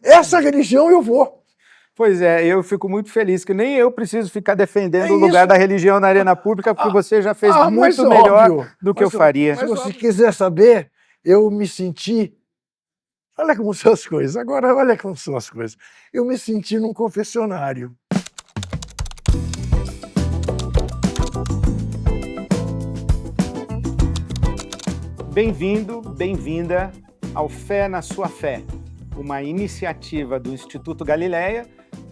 essa religião eu vou. Pois é, eu fico muito feliz que nem eu preciso ficar defendendo o lugar da religião na arena pública, porque você já fez muito melhor do que eu faria. Se você quiser saber, eu me senti... Olha como são as coisas. Agora, olha como são as coisas. Eu me senti num confessionário. Bem-vindo, bem-vinda ao Fé na Sua Fé, uma iniciativa do Instituto Galileia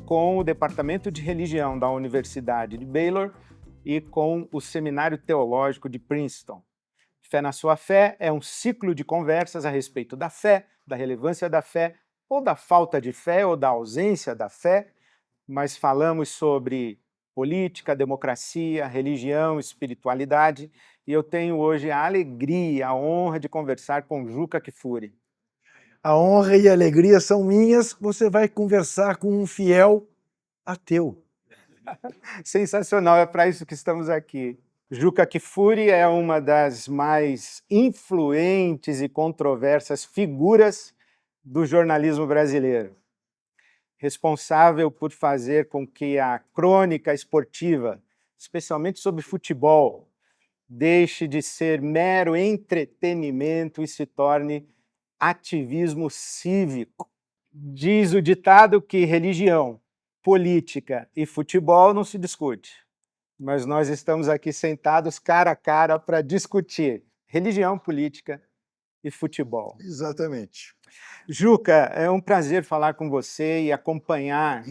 com o Departamento de Religião da Universidade de Baylor e com o Seminário Teológico de Princeton. Fé na Sua Fé é um ciclo de conversas a respeito da fé, da relevância da fé, ou da falta de fé, ou da ausência da fé, mas falamos sobre política, democracia, religião, espiritualidade, e eu tenho hoje a alegria, a honra de conversar com Juca Kfouri. A honra e a alegria são minhas, você vai conversar com um fiel ateu. Sensacional, é para isso que estamos aqui. Juca Kfouri é uma das mais influentes e controversas figuras do jornalismo brasileiro. Responsável por fazer com que a crônica esportiva, especialmente sobre futebol, deixe de ser mero entretenimento e se torne ativismo cívico. Diz o ditado que religião, política e futebol não se discute, mas nós estamos aqui sentados cara a cara para discutir religião, política e futebol. Exatamente. Juca, é um prazer falar com você e acompanhar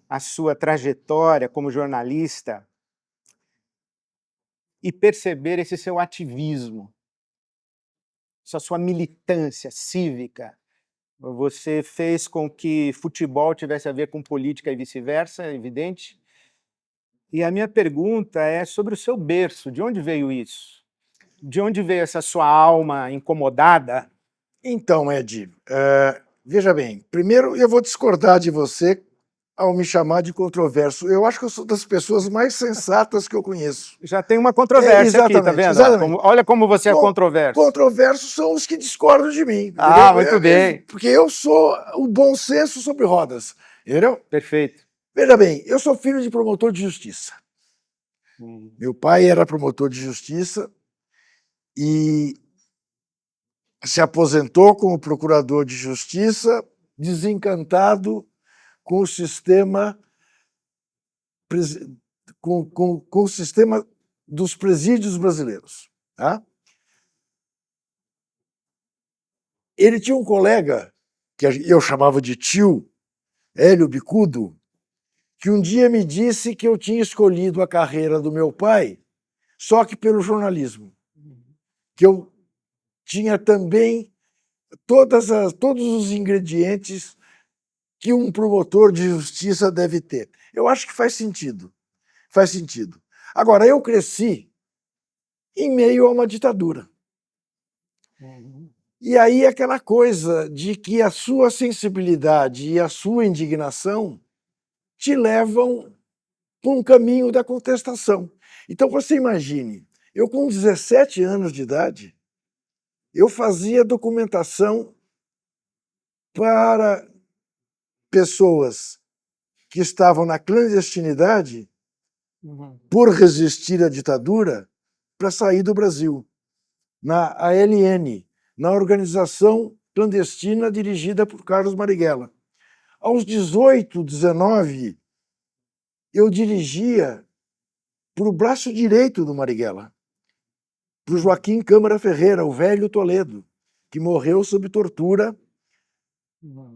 a sua trajetória como jornalista e perceber esse seu ativismo, essa sua militância cívica. Você fez com que futebol tivesse a ver com política e vice-versa, é evidente. E a minha pergunta é sobre o seu berço. De onde veio isso? De onde veio essa sua alma incomodada? Então, Ed, veja bem, primeiro eu vou discordar de você ao me chamar de controverso. Eu acho que eu sou das pessoas mais sensatas que eu conheço. Já tem uma controvérsia aqui, tá vendo? Olha como você é controverso. Controversos são os que discordam de mim. Ah, muito bem. Porque eu sou o bom senso sobre rodas, entendeu? Perfeito. Veja bem, eu sou filho de promotor de justiça. Meu pai era promotor de justiça e se aposentou como procurador de justiça, desencantado com o sistema com o sistema dos presídios brasileiros. Tá? Ele tinha um colega, que eu chamava de tio, Hélio Bicudo, que um dia me disse que eu tinha escolhido a carreira do meu pai só que pelo jornalismo. Que eu tinha também todos os ingredientes que um promotor de justiça deve ter. Eu acho que faz sentido. Faz sentido. Agora, eu cresci em meio a uma ditadura. E aí aquela coisa de que a sua sensibilidade e a sua indignação te levam para um caminho da contestação. Então, você imagine, eu com 17 anos de idade, eu fazia documentação para pessoas que estavam na clandestinidade por resistir à ditadura para sair do Brasil, na ALN, na organização clandestina dirigida por Carlos Marighella. Aos 18, 19, eu dirigia para o braço direito do Marighella, para o Joaquim Câmara Ferreira, o velho Toledo, que morreu sob tortura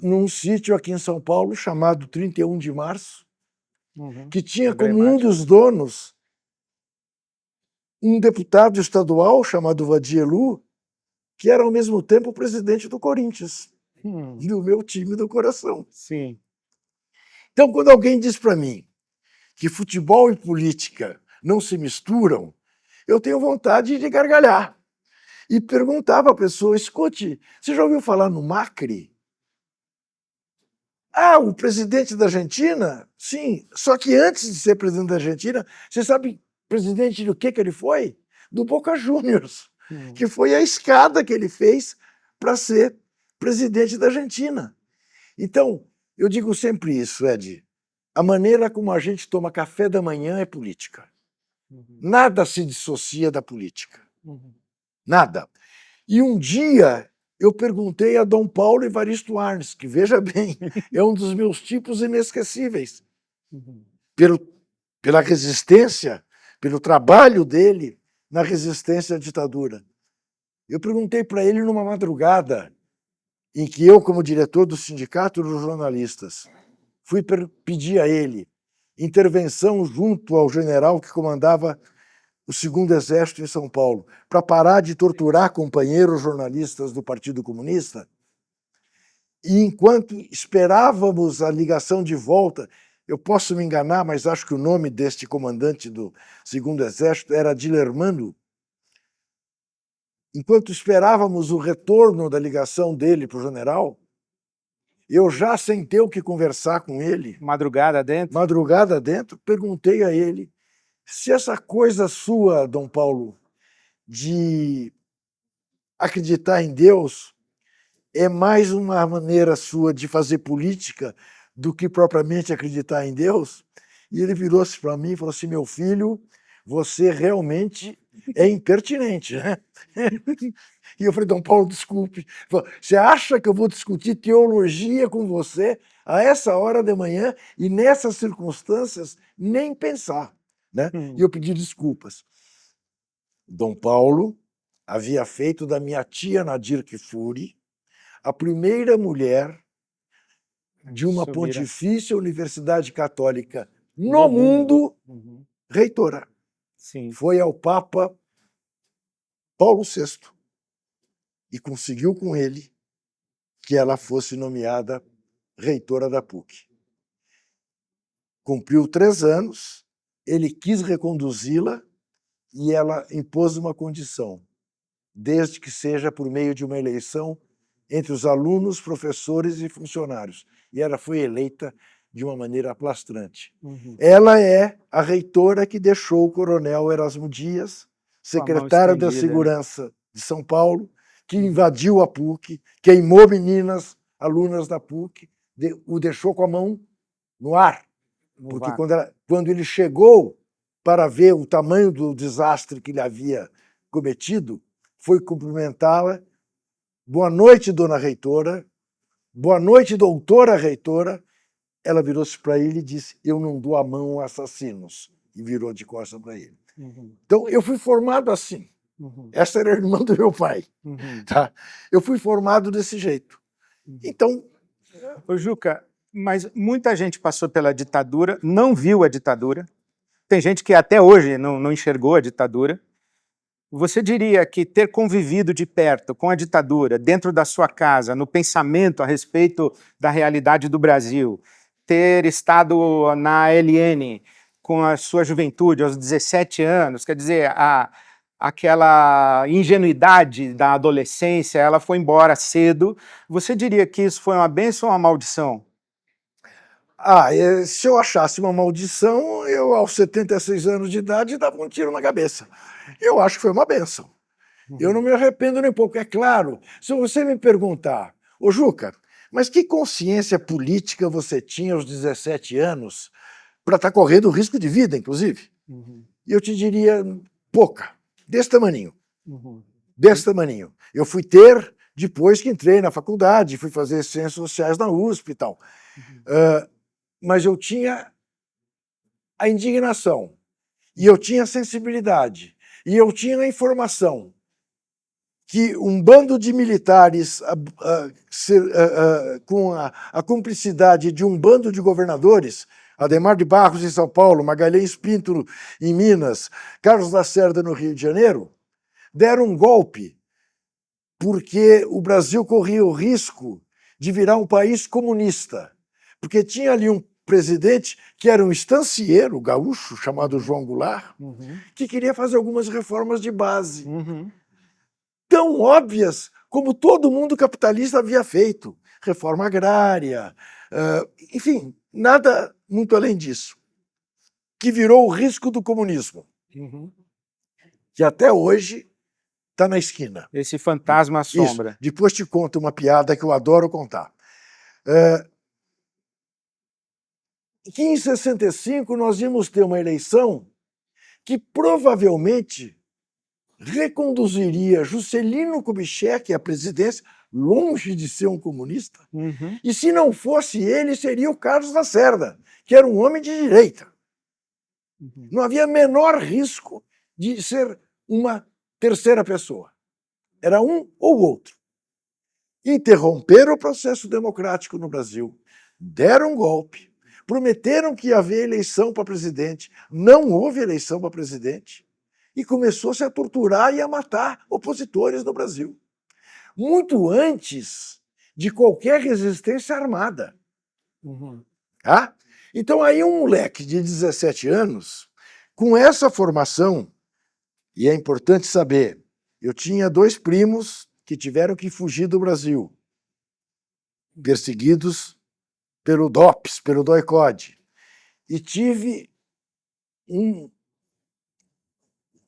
num sítio aqui em São Paulo chamado 31 de Março, que tinha como um dos donos um deputado estadual chamado Vadielu, que era ao mesmo tempo o presidente do Corinthians, do meu time do coração. Sim. Então, quando alguém diz para mim que futebol e política não se misturam, eu tenho vontade de gargalhar e perguntar para a pessoa: escute, você já ouviu falar no Macri? Ah, o presidente da Argentina? Sim, só que antes de ser presidente da Argentina, você sabe presidente do que ele foi? Do Boca Juniors, que foi a escada que ele fez para ser presidente da Argentina. Então, eu digo sempre isso, Ed. A maneira como a gente toma café da manhã é política. Nada se dissocia da política. Nada. E um dia eu perguntei a Dom Paulo Evaristo Arnes, que, veja bem, é um dos meus tipos inesquecíveis, pela resistência, pelo trabalho dele na resistência à ditadura. Eu perguntei para ele numa madrugada em que eu, como diretor do Sindicato dos Jornalistas, fui pedir a ele intervenção junto ao general que comandava o 2º Exército em São Paulo, para parar de torturar companheiros jornalistas do Partido Comunista. E enquanto esperávamos a ligação de volta, eu posso me enganar, mas acho que o nome deste comandante do 2º Exército era Dilermando. Enquanto esperávamos o retorno da ligação dele para o general, eu já sem ter o que conversar com ele. Madrugada dentro? Madrugada dentro, perguntei a ele se essa coisa sua, Dom Paulo, de acreditar em Deus é mais uma maneira sua de fazer política do que propriamente acreditar em Deus. E ele virou-se para mim e falou assim: meu filho, você realmente é impertinente, né? E eu falei: Dom Paulo, desculpe. Você acha que eu vou discutir teologia com você a essa hora da manhã e nessas circunstâncias? Nem pensar. Né? E eu pedi desculpas. Dom Paulo havia feito da minha tia Nadir Kfouri a primeira mulher de uma pontifícia universidade católica no mundo reitora. Sim. Foi ao Papa Paulo VI e conseguiu com ele que ela fosse nomeada reitora da PUC. Cumpriu 3 anos, ele quis reconduzi-la e ela impôs uma condição, desde que seja por meio de uma eleição entre os alunos, professores e funcionários. E ela foi eleita de uma maneira aplastrante. Ela é a reitora que deixou o coronel Erasmo Dias, secretário da Segurança de São Paulo, que invadiu a PUC, queimou meninas, alunas da PUC, o deixou com a mão no ar. Porque quando ele chegou para ver o tamanho do desastre que ele havia cometido, foi cumprimentá-la. Boa noite, dona reitora. Boa noite, doutora reitora. Ela virou-se para ele e disse: eu não dou a mão a assassinos. E virou de costas para ele. Então, eu fui formado assim. Essa era a irmã do meu pai. Tá? Eu fui formado desse jeito. Então... Ô, Juca, mas muita gente passou pela ditadura, não viu a ditadura. Tem gente que até hoje não enxergou a ditadura. Você diria que ter convivido de perto com a ditadura, dentro da sua casa, no pensamento a respeito da realidade do Brasil, ter estado na ALN com a sua juventude, aos 17 anos, quer dizer, aquela ingenuidade da adolescência, ela foi embora cedo. Você diria que isso foi uma bênção ou uma maldição? Se eu achasse uma maldição, eu, aos 76 anos de idade, dava um tiro na cabeça. Eu acho que foi uma bênção. Eu não me arrependo nem pouco. É claro, se você me perguntar: ô Juca, mas que consciência política você tinha aos 17 anos para estar correndo risco de vida, inclusive? E eu te diria: pouca, desse tamaninho. Desse tamaninho. Eu fui ter depois que entrei na faculdade, fui fazer Ciências Sociais na USP e tal. Mas eu tinha a indignação, e eu tinha a sensibilidade, e eu tinha a informação que um bando de militares com a cumplicidade de um bando de governadores, Adhemar de Barros em São Paulo, Magalhães Pinto em Minas, Carlos Lacerda no Rio de Janeiro, deram um golpe porque o Brasil corria o risco de virar um país comunista, porque tinha ali um presidente que era um estancieiro gaúcho, chamado João Goulart, que queria fazer algumas reformas de base, tão óbvias como todo mundo capitalista havia feito. Reforma agrária, enfim, nada muito além disso, que virou o risco do comunismo, que até hoje está na esquina. Esse fantasma assombra. Isso. Depois te conto uma piada que eu adoro contar. Que em 65 nós íamos ter uma eleição que provavelmente reconduziria Juscelino Kubitschek à presidência, longe de ser um comunista, e se não fosse ele, seria o Carlos Lacerda, que era um homem de direita. Não havia menor risco de ser uma terceira pessoa. Era um ou outro. Interromperam o processo democrático no Brasil, deram um golpe, prometeram que ia haver eleição para presidente, não houve eleição para presidente, e começou-se a torturar e a matar opositores no Brasil. Muito antes de qualquer resistência armada. Tá? Então aí um moleque de 17 anos, com essa formação, e é importante saber, eu tinha 2 primos que tiveram que fugir do Brasil, perseguidos pelo DOPS, pelo DOI-CODE. E tive um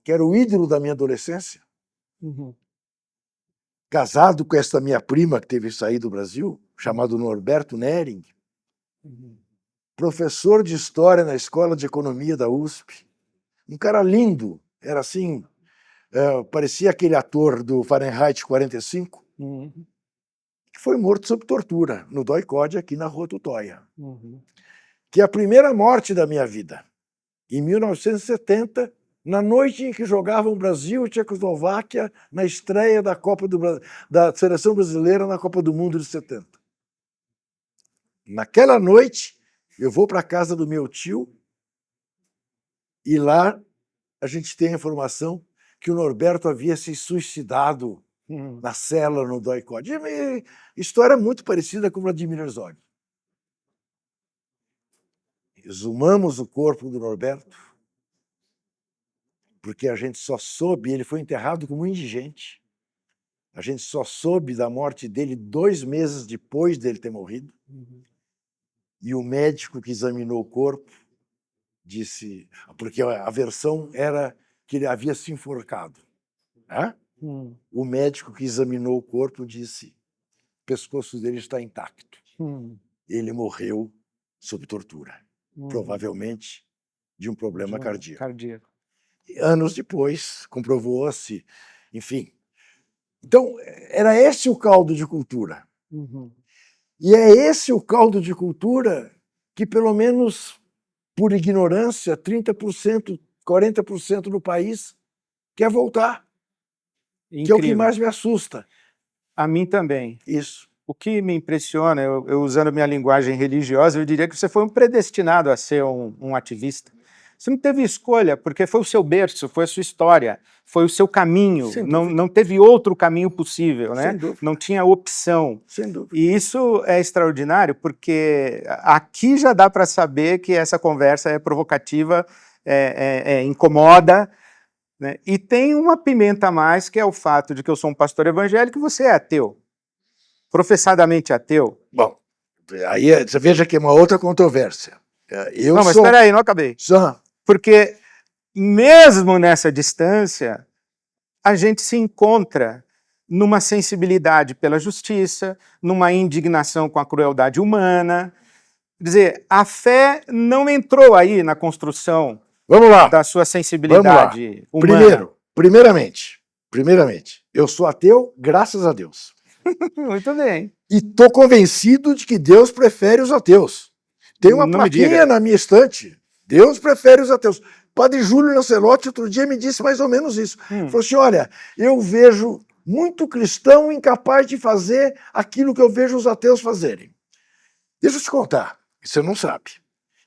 que era o ídolo da minha adolescência, casado com esta minha prima que teve que sair do Brasil, chamado Norberto Nering, professor de História na Escola de Economia da USP. Um cara lindo, era assim, parecia aquele ator do Fahrenheit 45, que foi morto sob tortura, no DOI-CODE, aqui na Rua Tutóia. Que é a primeira morte da minha vida. Em 1970, na noite em que jogavam Brasil e Tchecoslováquia na estreia da da seleção brasileira na Copa do Mundo de 70. Naquela noite, eu vou para a casa do meu tio e lá a gente tem a informação que o Norberto havia se suicidado na cela no DOI-CODE. História muito parecida com o Vladimir Herzog. Exumamos o corpo do Norberto, porque a gente só soube, ele foi enterrado como indigente, a gente só soube da morte dele 2 meses depois dele ter morrido, e o médico que examinou o corpo disse, porque a versão era que ele havia se enforcado. Né? O médico que examinou o corpo disse, o pescoço dele está intacto. Ele morreu sob tortura, provavelmente de um problema cardíaco. Anos depois, comprovou-se, enfim. Então, era esse o caldo de cultura. E é esse o caldo de cultura que, pelo menos por ignorância, 30%, 40% do país quer voltar. Incrível. Que é o que mais me assusta. A mim também. Isso. O que me impressiona, eu usando minha linguagem religiosa, eu diria que você foi um predestinado a ser um ativista. Você não teve escolha, porque foi o seu berço, foi a sua história, foi o seu caminho, não teve outro caminho possível, né? Sem dúvida. Não tinha opção. Sem dúvida. E isso é extraordinário, porque aqui já dá para saber que essa conversa é provocativa, incomoda, né? E tem uma pimenta a mais, que é o fato de que eu sou um pastor evangélico e você é ateu, professadamente ateu. Bom, aí você veja que é uma outra controvérsia. Mas espera aí, não acabei. Porque mesmo nessa distância, a gente se encontra numa sensibilidade pela justiça, numa indignação com a crueldade humana. Quer dizer, a fé não entrou aí na construção da sua sensibilidade humana. Primeiramente, eu sou ateu, graças a Deus. Muito bem. E estou convencido de que Deus prefere os ateus. Tem uma plaquinha na minha estante. Deus prefere os ateus. Padre Júlio Lancelotti outro dia me disse mais ou menos isso. Falou assim, olha, eu vejo muito cristão incapaz de fazer aquilo que eu vejo os ateus fazerem. Deixa eu te contar, você não sabe.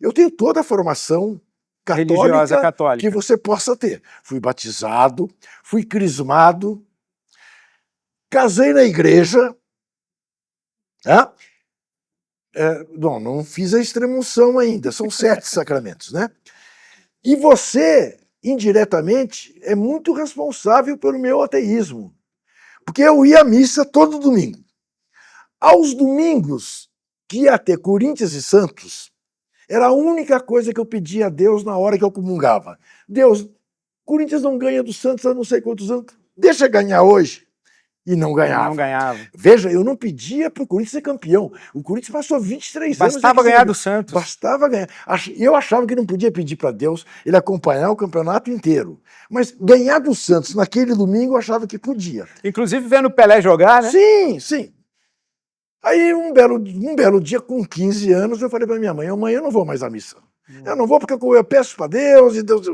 Eu tenho toda a formação religiosa católica que você possa ter. Fui batizado, fui crismado, casei na igreja, né? Não fiz a extrema-unção ainda, são 7 sacramentos, né? E você, indiretamente, é muito responsável pelo meu ateísmo, porque eu ia à missa todo domingo. Aos domingos, que ia ter Corinthians e Santos, era a única coisa que eu pedia a Deus na hora que eu comungava. Deus, Corinthians não ganha do Santos há não sei quantos anos, deixa ganhar hoje. E não ganhava. Não ganhava. Veja, eu não pedia para o Corinthians ser campeão. O Corinthians passou 23 anos... Bastava ganhar do Santos. Bastava ganhar. Eu achava que não podia pedir para Deus ele acompanhar o campeonato inteiro. Mas ganhar do Santos naquele domingo eu achava que podia. Inclusive vendo o Pelé jogar, né? Sim, sim. Aí um belo dia, com 15 anos, eu falei para minha mãe, amanhã eu não vou mais à missa. Eu não vou porque eu peço para Deus e Deus...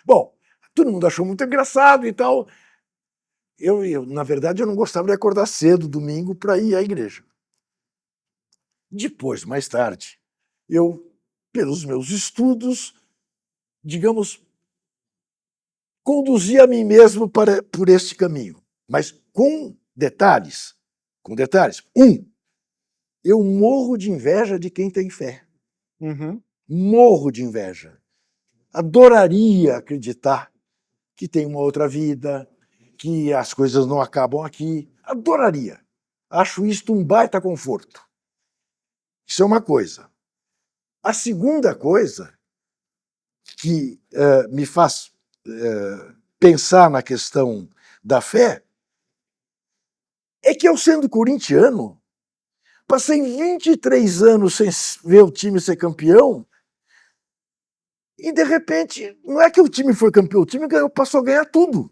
Bom, todo mundo achou muito engraçado e tal. Na verdade, eu não gostava de acordar cedo domingo para ir à igreja. Depois, mais tarde, eu, pelos meus estudos, digamos, conduzi a mim mesmo por este caminho, mas com detalhes. Com detalhes. Eu morro de inveja de quem tem fé. Uhum. Morro de inveja. Adoraria acreditar que tem uma outra vida, que as coisas não acabam aqui. Adoraria. Acho isto um baita conforto. Isso é uma coisa. A segunda coisa que me faz pensar na questão da fé é que eu, sendo corintiano, passei 23 anos sem ver o time ser campeão e, de repente, não é que o time foi campeão, o time passou a ganhar tudo.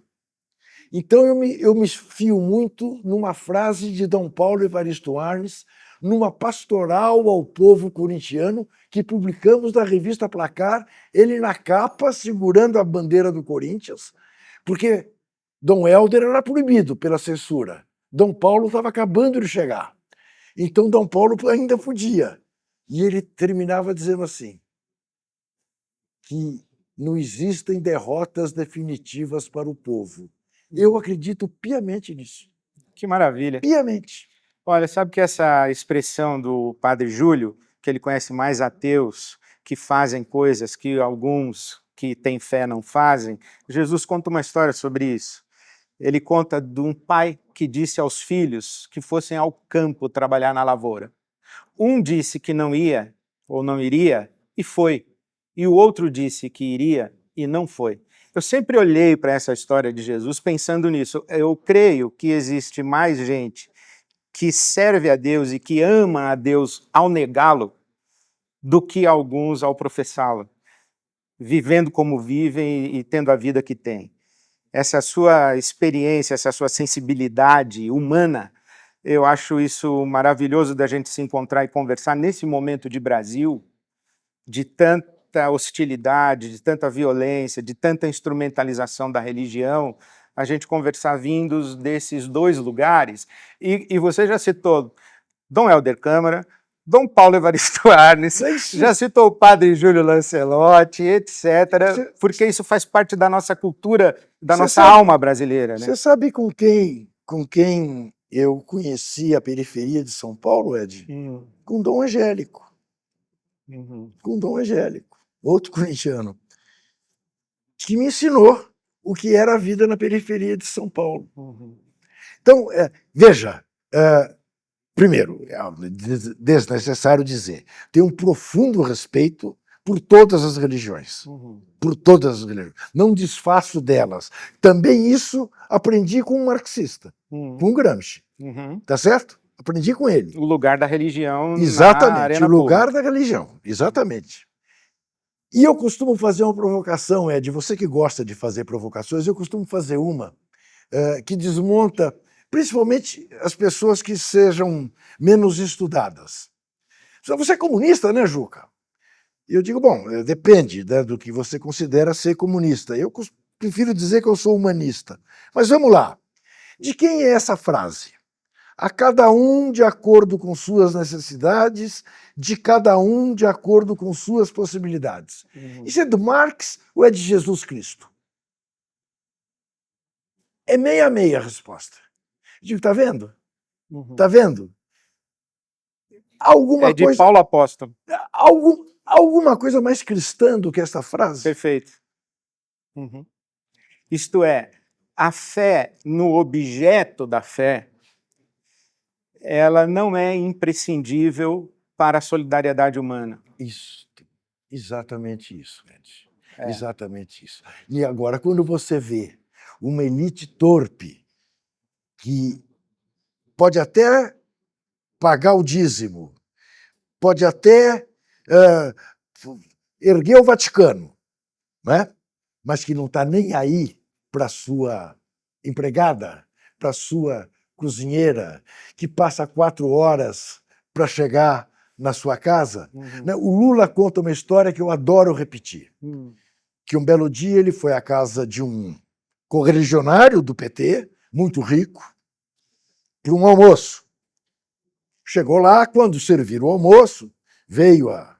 Então eu me fio muito numa frase de Dom Paulo Evaristo Arnes, numa pastoral ao povo corintiano que publicamos na revista Placar, ele na capa segurando a bandeira do Corinthians, porque Dom Helder era proibido pela censura. Dom Paulo estava acabando de chegar. Então Dom Paulo ainda podia. E ele terminava dizendo assim, que não existem derrotas definitivas para o povo. Eu acredito piamente nisso. Que maravilha. Piamente. Olha, sabe que essa expressão do Padre Júlio, que ele conhece mais ateus que fazem coisas que alguns que têm fé não fazem, Jesus conta uma história sobre isso. Ele conta de um pai que disse aos filhos que fossem ao campo trabalhar na lavoura. Um disse que não ia ou não iria e foi. E o outro disse que iria e não foi. Eu sempre olhei para essa história de Jesus pensando nisso. Eu creio que existe mais gente que serve a Deus e que ama a Deus ao negá-lo do que alguns ao professá-lo, vivendo como vivem e tendo a vida que têm. Essa sua experiência, essa sua sensibilidade humana, eu acho isso maravilhoso da gente se encontrar e conversar nesse momento de Brasil, de tanta hostilidade, de tanta violência, de tanta instrumentalização da religião, a gente conversar vindos desses dois lugares. E você já citou Dom Helder Câmara, Dom Paulo Evaristo Arnes, já citou o Padre Júlio Lancelotti, etc., porque isso faz parte da nossa cultura, da nossa alma brasileira. Né? Você sabe com quem eu conheci a periferia de São Paulo, Ed? Com Dom Angélico. Com Dom Angélico, outro corintiano, que me ensinou o que era a vida na periferia de São Paulo. Então, veja, primeiro, é desnecessário dizer, tenho um profundo respeito por todas as religiões. Por todas as religiões. Não desfaço delas. Também isso aprendi com um marxista, com o Gramsci. Tá certo? Aprendi com ele. O lugar da religião. Exatamente, na arena o lugar pública. da religião. Exatamente. E eu costumo fazer uma provocação, Ed, você que gosta de fazer provocações, eu costumo fazer uma que desmonta principalmente as pessoas que sejam menos estudadas. Você é comunista, né, Juca? E eu digo, bom, depende, né, do que você considera ser comunista. Eu prefiro dizer que eu sou humanista. Mas vamos lá. De quem é essa frase? A cada um de acordo com suas necessidades, de cada um de acordo com suas possibilidades. Isso é do Marx ou é de Jesus Cristo? É meia a meia a resposta. Eu digo, tá vendo? Tá vendo? Alguma é de coisa, Paulo Apóstolo. alguma coisa mais cristã do que esta frase? Perfeito. Isto é, a fé no objeto da fé, ela não é imprescindível para a solidariedade humana. Isso, exatamente isso, Ed. Exatamente isso. E agora, quando você vê uma elite torpe que pode até pagar o dízimo, pode até erguer o Vaticano, né? Mas que não está nem aí para a sua empregada, para a sua cozinheira, que passa 4 horas para chegar na sua casa. O Lula conta uma história que eu adoro repetir, que um belo dia ele foi à casa de um correligionário do PT, muito rico, para um almoço. Chegou lá, quando serviram o almoço, vieram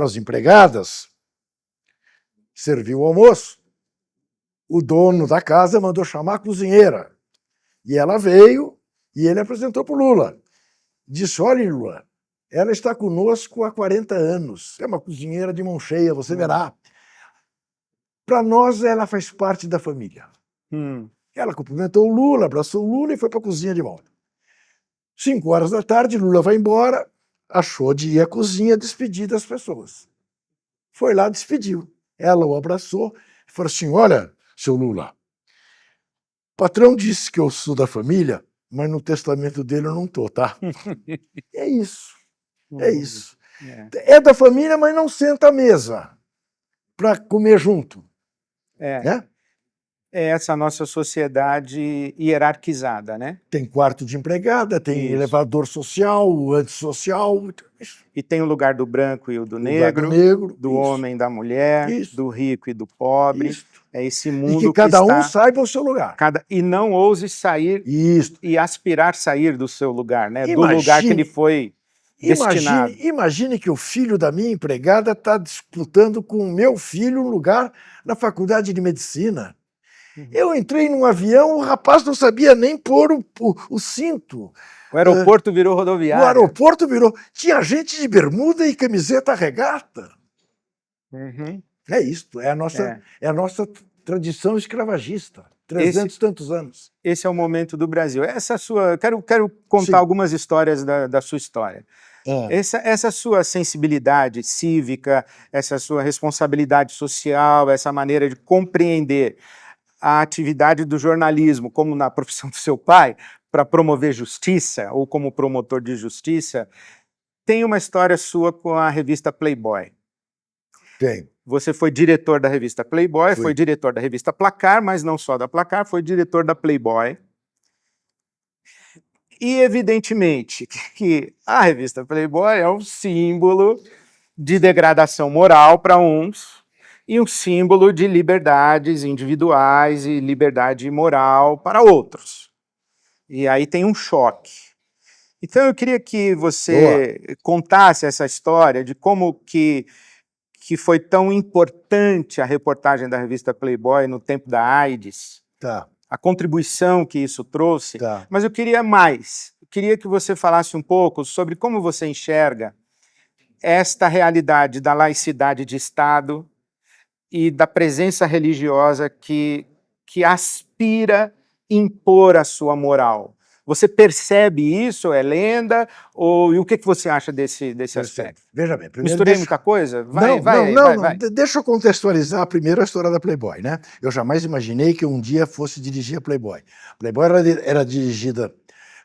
as empregadas, serviu o almoço, o dono da casa mandou chamar a cozinheira. E ela veio e ele apresentou para o Lula. Disse, olha, Lula, ela está conosco há 40 anos. É uma cozinheira de mão cheia, você verá. Para nós, ela faz parte da família. Ela cumprimentou o Lula, abraçou o Lula e foi para a cozinha de volta. 5 horas da tarde, Lula vai embora, achou de ir à cozinha despedir das pessoas. Foi lá, despediu. Ela o abraçou e falou assim, olha, seu Lula, o patrão disse que eu sou da família, mas no testamento dele eu não estou, tá? É isso. É isso. É da família, mas não senta à mesa para comer junto. Né? É essa nossa sociedade hierarquizada, né? Tem quarto de empregada, tem elevador social, antissocial. E tem o lugar do branco e o do negro, do homem e da mulher, do rico e do pobre. É esse mundo que cada um saiba o seu lugar. E não ouse sair e aspirar sair do seu lugar, né? Do lugar que ele foi destinado. Imagine que o filho da minha empregada está disputando com o meu filho um lugar na faculdade de medicina. Eu entrei num avião, o rapaz não sabia nem pôr o cinto. O aeroporto virou rodoviária. O aeroporto virou... Tinha gente de bermuda e camiseta regata. É isto, é a nossa tradição escravagista. 300 e tantos anos. Esse é o momento do Brasil. Quero contar algumas histórias da sua história. Essa sua sensibilidade cívica, essa sua responsabilidade social, essa maneira de compreender a atividade do jornalismo, como na profissão do seu pai, para promover justiça, ou como promotor de justiça, tem uma história sua com a revista Playboy. Tem. Você foi diretor da revista Playboy, foi diretor da revista Placar, mas não só da Placar, foi diretor da Playboy. E, evidentemente, que a revista Playboy é um símbolo de degradação moral para uns, e um símbolo de liberdades individuais e liberdade moral para outros. E aí tem um choque. Então eu queria que você contasse essa história de como que foi tão importante a reportagem da revista Playboy no tempo da AIDS, a contribuição que isso trouxe, mas eu queria mais. Eu queria que você falasse um pouco sobre como você enxerga esta realidade da laicidade de Estado e da presença religiosa que aspira impor a sua moral. Você percebe isso? É lenda? E o que você acha desse aspecto? Veja bem, primeiro misturei muita coisa? Vai. Deixa eu contextualizar primeiro a história da Playboy, né? Eu jamais imaginei que um dia fosse dirigir a Playboy. A Playboy era dirigida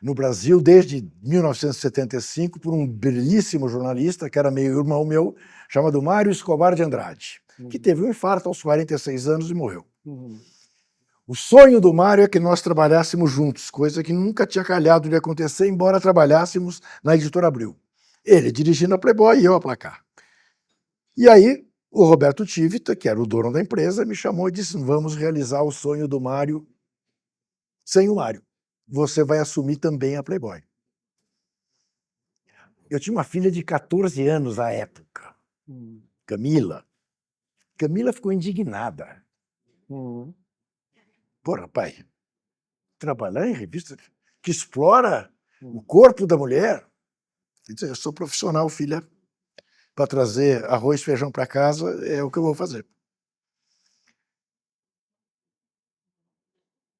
no Brasil desde 1975 por um belíssimo jornalista que era meio irmão meu, chamado Mário Escobar de Andrade, que teve um infarto aos 46 anos e morreu. O sonho do Mário é que nós trabalhássemos juntos, coisa que nunca tinha calhado de acontecer, embora trabalhássemos na Editora Abril. Ele dirigindo a Playboy e eu a Placar. E aí, o Roberto Tivita, que era o dono da empresa, me chamou e disse, vamos realizar o sonho do Mário sem o Mário. Você vai assumir também a Playboy. Eu tinha uma filha de 14 anos à época, Camila. Camila ficou indignada. Pô, rapaz, trabalhar em revista que explora o corpo da mulher? Eu sou profissional, filha. Para trazer arroz e feijão para casa é o que eu vou fazer.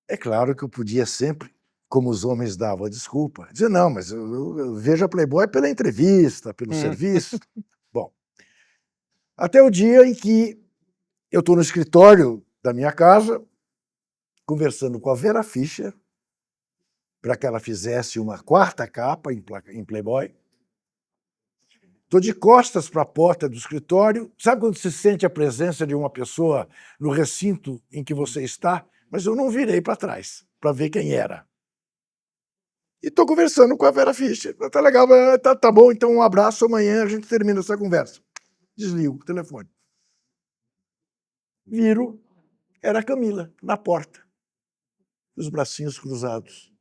É claro que eu podia sempre, como os homens davam a desculpa, dizer, não, mas eu vejo a Playboy pela entrevista, pelo serviço. Bom, até o dia em que eu estou no escritório da minha casa, conversando com a Vera Fischer, para que ela fizesse uma 4ª capa em Playboy. Estou de costas para a porta do escritório. Sabe quando se sente a presença de uma pessoa no recinto em que você está? Mas eu não virei para trás para ver quem era. E estou conversando com a Vera Fischer. Tá legal, tá bom, então um abraço, amanhã a gente termina essa conversa. Desligo o telefone. Viro, era a Camila, na porta, os bracinhos cruzados.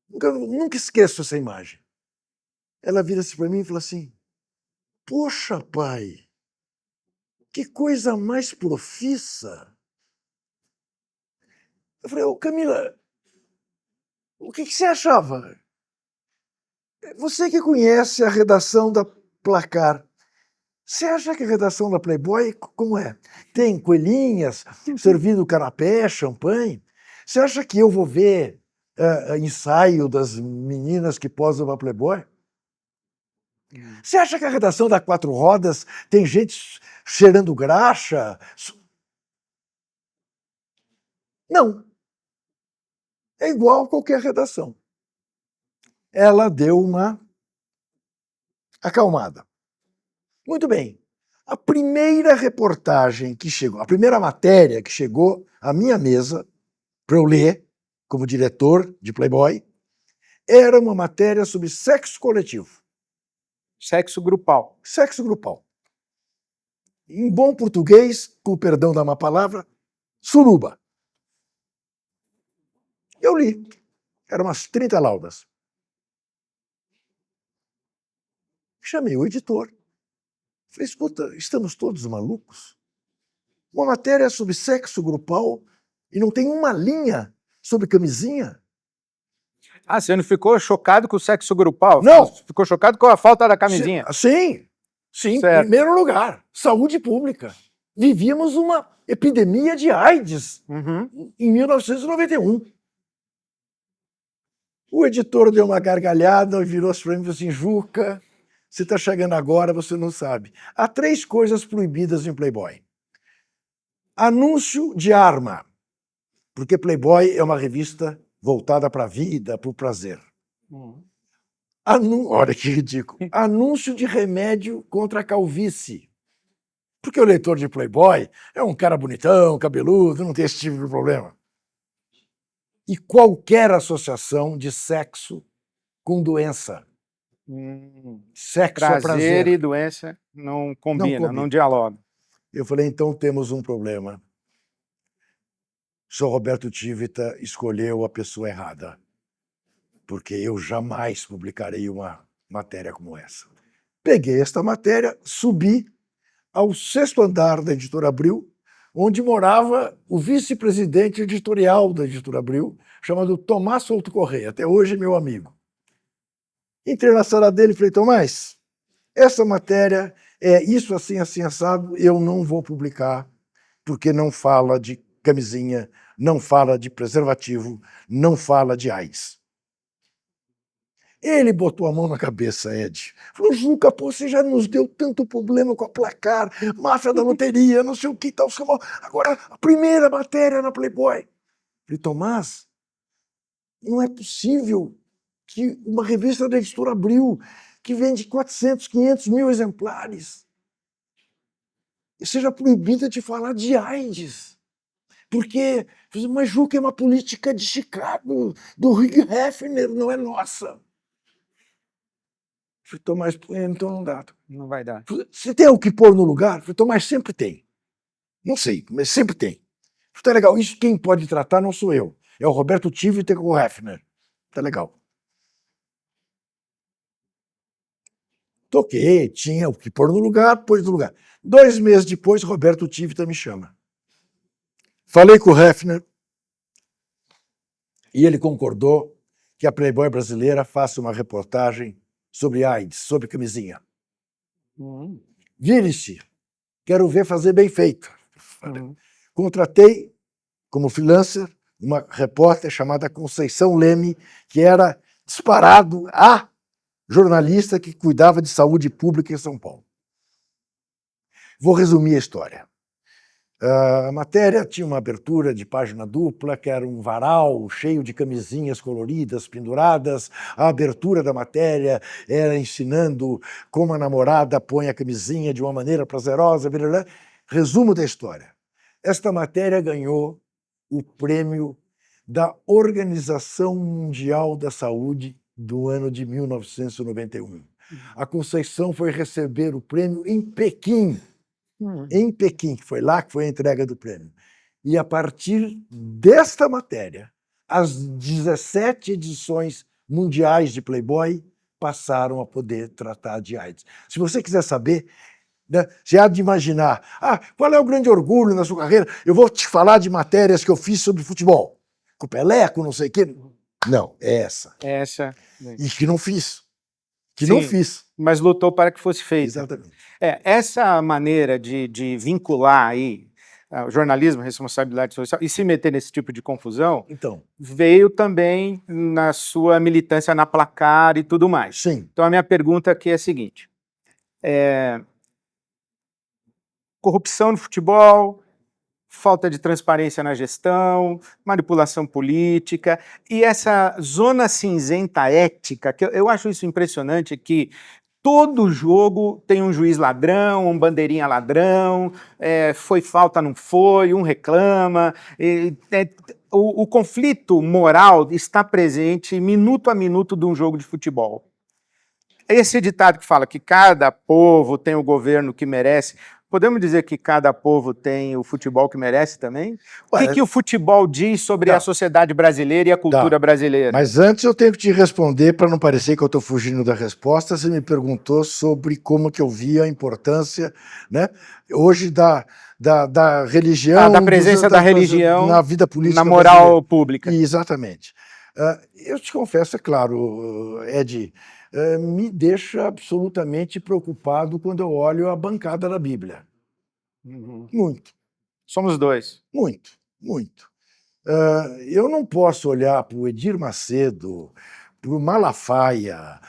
Nunca esqueço essa imagem. Ela vira-se para mim e fala assim: poxa, pai, que coisa mais profissa. Eu falei: ô, Camila, o que você achava? Você que conhece a redação da Placar, você acha que a redação da Playboy, como é? Tem coelhinhas, servindo canapé, champanhe? Você acha que eu vou ver ensaio das meninas que posam para Playboy? Você acha que a redação da 4 Rodas tem gente cheirando graxa? Não. É igual a qualquer redação. Ela deu uma acalmada. Muito bem. A primeira reportagem que chegou, a primeira matéria que chegou à minha mesa para eu ler como diretor de Playboy, era uma matéria sobre sexo coletivo. Sexo grupal. Sexo grupal. Em bom português, com o perdão da má palavra, suruba. Eu li. Eram umas 30 laudas. Chamei o editor. Falei: escuta, estamos todos malucos? Uma matéria sobre sexo grupal e não tem uma linha sobre camisinha? Ah, você não ficou chocado com o sexo grupal? Não. Ficou chocado com a falta da camisinha? Sim. Em primeiro lugar, saúde pública. Vivíamos uma epidemia de AIDS em 1991. O editor deu uma gargalhada e virou-se para mim e falou assim: Juca, você está chegando agora, você não sabe. Há 3 coisas proibidas em Playboy. Anúncio de arma, porque Playboy é uma revista voltada para a vida, para o prazer. Olha que ridículo. Anúncio de remédio contra a calvície. Porque o leitor de Playboy é um cara bonitão, cabeludo, não tem esse tipo de problema. E qualquer associação de sexo com doença. Sexo é prazer. Prazer e doença não combina, não dialoga. Eu falei: então temos um problema. O senhor Roberto Tivita escolheu a pessoa errada, porque eu jamais publicarei uma matéria como essa. Peguei esta matéria, subi ao 6º andar da Editora Abril, onde morava o vice-presidente editorial da Editora Abril, chamado Tomás Souto Correia, até hoje meu amigo. Entrei na sala dele e falei: Tomás, essa matéria é isso assim, assim, assado, eu não vou publicar, porque não fala de camisinha, não fala de preservativo, não fala de AIDS. Ele botou a mão na cabeça, Ed. Falou: Juca, pô, você já nos deu tanto problema com a Placar, máfia da loteria, não sei o que tal. Agora, a primeira matéria na Playboy. Falei: Tomás, não é possível que uma revista da Editora Abril, que vende 400, 500 mil exemplares, seja proibida de falar de AIDS. Porque, mas Juca, é uma política de Chicago, do Hugh Hefner, não é nossa. Falei: Tomás, então não dá. Não vai dar. Você tem o que pôr no lugar? Falei: Tomás, sempre tem. Não sei, mas sempre tem. Falei: tá legal, isso quem pode tratar não sou eu. É o Roberto Tivita com o Hefner. Tá legal. Toquei, tinha o que pôr no lugar, pôs no lugar. 2 meses depois, Roberto Tivita me chama. Falei com o Hefner e ele concordou que a Playboy brasileira faça uma reportagem sobre AIDS, sobre camisinha. Vire-se, quero ver fazer bem feito. Contratei como freelancer uma repórter chamada Conceição Leme, que era disparado a jornalista que cuidava de saúde pública em São Paulo. Vou resumir a história. A matéria tinha uma abertura de página dupla, que era um varal cheio de camisinhas coloridas penduradas. A abertura da matéria era ensinando como a namorada põe a camisinha de uma maneira prazerosa. Blá, blá. Resumo da história. Esta matéria ganhou o prêmio da Organização Mundial da Saúde do ano de 1991. A Conceição foi receber o prêmio em Pequim, que foi lá que foi a entrega do prêmio. E, a partir desta matéria, as 17 edições mundiais de Playboy passaram a poder tratar de AIDS. Se você quiser saber, né, você há de imaginar, qual é o grande orgulho na sua carreira? Eu vou te falar de matérias que eu fiz sobre futebol. Com o Pelé, com não sei o quê. Não, é essa. Essa. E que não fiz. Sim, mas lutou para que fosse feita. Exatamente. Essa maneira de vincular aí o jornalismo, responsabilidade social e se meter nesse tipo de confusão, então, veio também na sua militância na Placar e tudo mais. Sim. Então a minha pergunta aqui é a seguinte: corrupção no futebol, falta de transparência na gestão, manipulação política e essa zona cinzenta ética, que eu acho isso impressionante, que todo jogo tem um juiz ladrão, um bandeirinha ladrão, foi falta, não foi, um reclama. O conflito moral está presente minuto a minuto de um jogo de futebol. Esse ditado que fala que cada povo tem o governo que merece, podemos dizer que cada povo tem o futebol que merece também? O que o futebol diz sobre a sociedade brasileira e a cultura brasileira? Mas antes eu tenho que te responder, para não parecer que eu estou fugindo da resposta. Você me perguntou sobre como que eu via a importância, né, hoje da religião... da presença da religião na vida política na moral brasileira. Pública. Exatamente. Eu te confesso, é claro, Ed, me deixa absolutamente preocupado quando eu olho a bancada da Bíblia. Muito. Somos dois. Muito, muito. Eu não posso olhar para o Edir Macedo, para o Malafaia,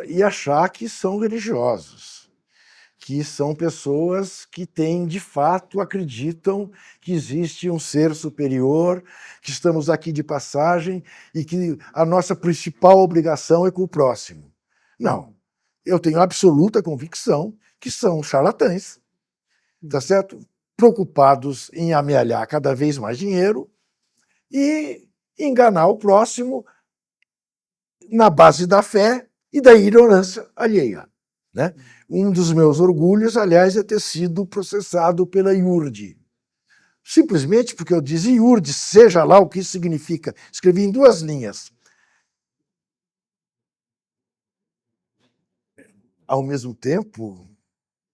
e achar que são religiosos, que são pessoas que têm, de fato, acreditam que existe um ser superior, que estamos aqui de passagem e que a nossa principal obrigação é com o próximo. Não. Eu tenho absoluta convicção que são charlatães, tá certo? Preocupados em amealhar cada vez mais dinheiro e enganar o próximo na base da fé e da ignorância alheia, né? Um dos meus orgulhos, aliás, é ter sido processado pela IURD. Simplesmente porque eu disse IURD, seja lá o que isso significa. Escrevi em 2 linhas. Ao mesmo tempo,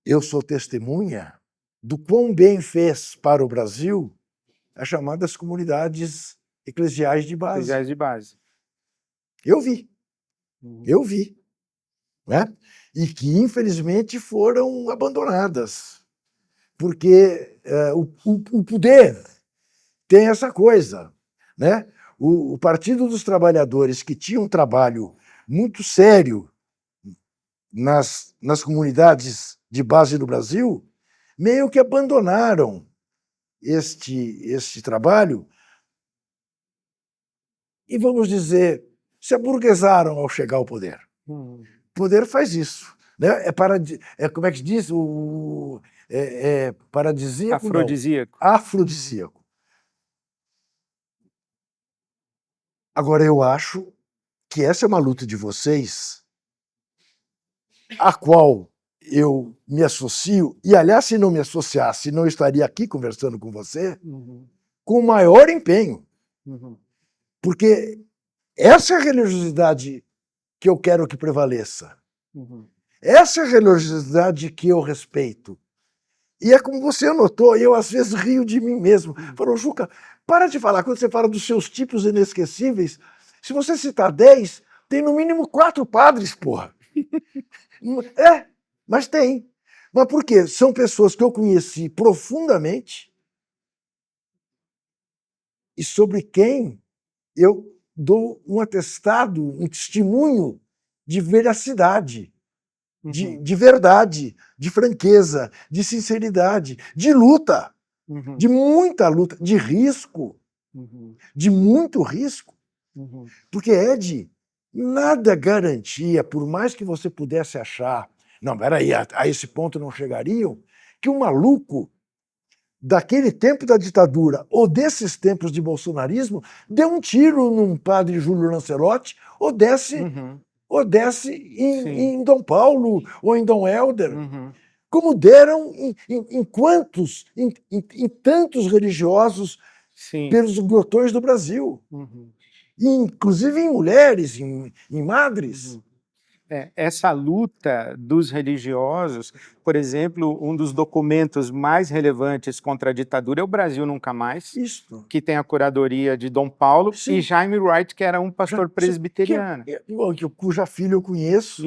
eu sou testemunha do quão bem fez para o Brasil as chamadas comunidades eclesiais de base. Eclesiais de base. Eu vi. Né? E que, infelizmente, foram abandonadas. Porque o poder tem essa coisa. Né? O Partido dos Trabalhadores, que tinha um trabalho muito sério nas comunidades de base do Brasil, meio que abandonaram este trabalho e, vamos dizer, se aburguesaram ao chegar ao poder. O poder faz isso. Né? Como é que se diz? Paradisíaco? Afrodisíaco. Não. Afrodisíaco. Agora, eu acho que essa é uma luta de vocês, a qual eu me associo, e, aliás, se não me associasse, não estaria aqui conversando com você, com o maior empenho. Porque essa é a religiosidade que eu quero que prevaleça. Essa é a religiosidade que eu respeito. E é como você notou, eu às vezes rio de mim mesmo. Falou, Juca, para de falar, quando você fala dos seus tipos inesquecíveis, se você citar 10, tem no mínimo 4 padres, porra. Mas tem. Mas por quê? São pessoas que eu conheci profundamente e sobre quem eu dou um atestado, um testemunho de veracidade, de verdade, de franqueza, de sinceridade, de luta. de muita luta, de risco, de muito risco. Porque, Ed, nada garantia, por mais que você pudesse achar, não, peraí, a esse ponto não chegariam, que um maluco daquele tempo da ditadura ou desses tempos de bolsonarismo dê um tiro num padre Júlio Lancelotti ou desce em Dom Paulo ou em Dom Helder, como deram em tantos religiosos pelos grotões do Brasil, inclusive em mulheres, em madres. Essa luta dos religiosos, por exemplo, um dos documentos mais relevantes contra a ditadura é o Brasil Nunca Mais, que tem a curadoria de Dom Paulo, e Jaime Wright, que era um pastor presbiteriano. Cuja filha eu conheço,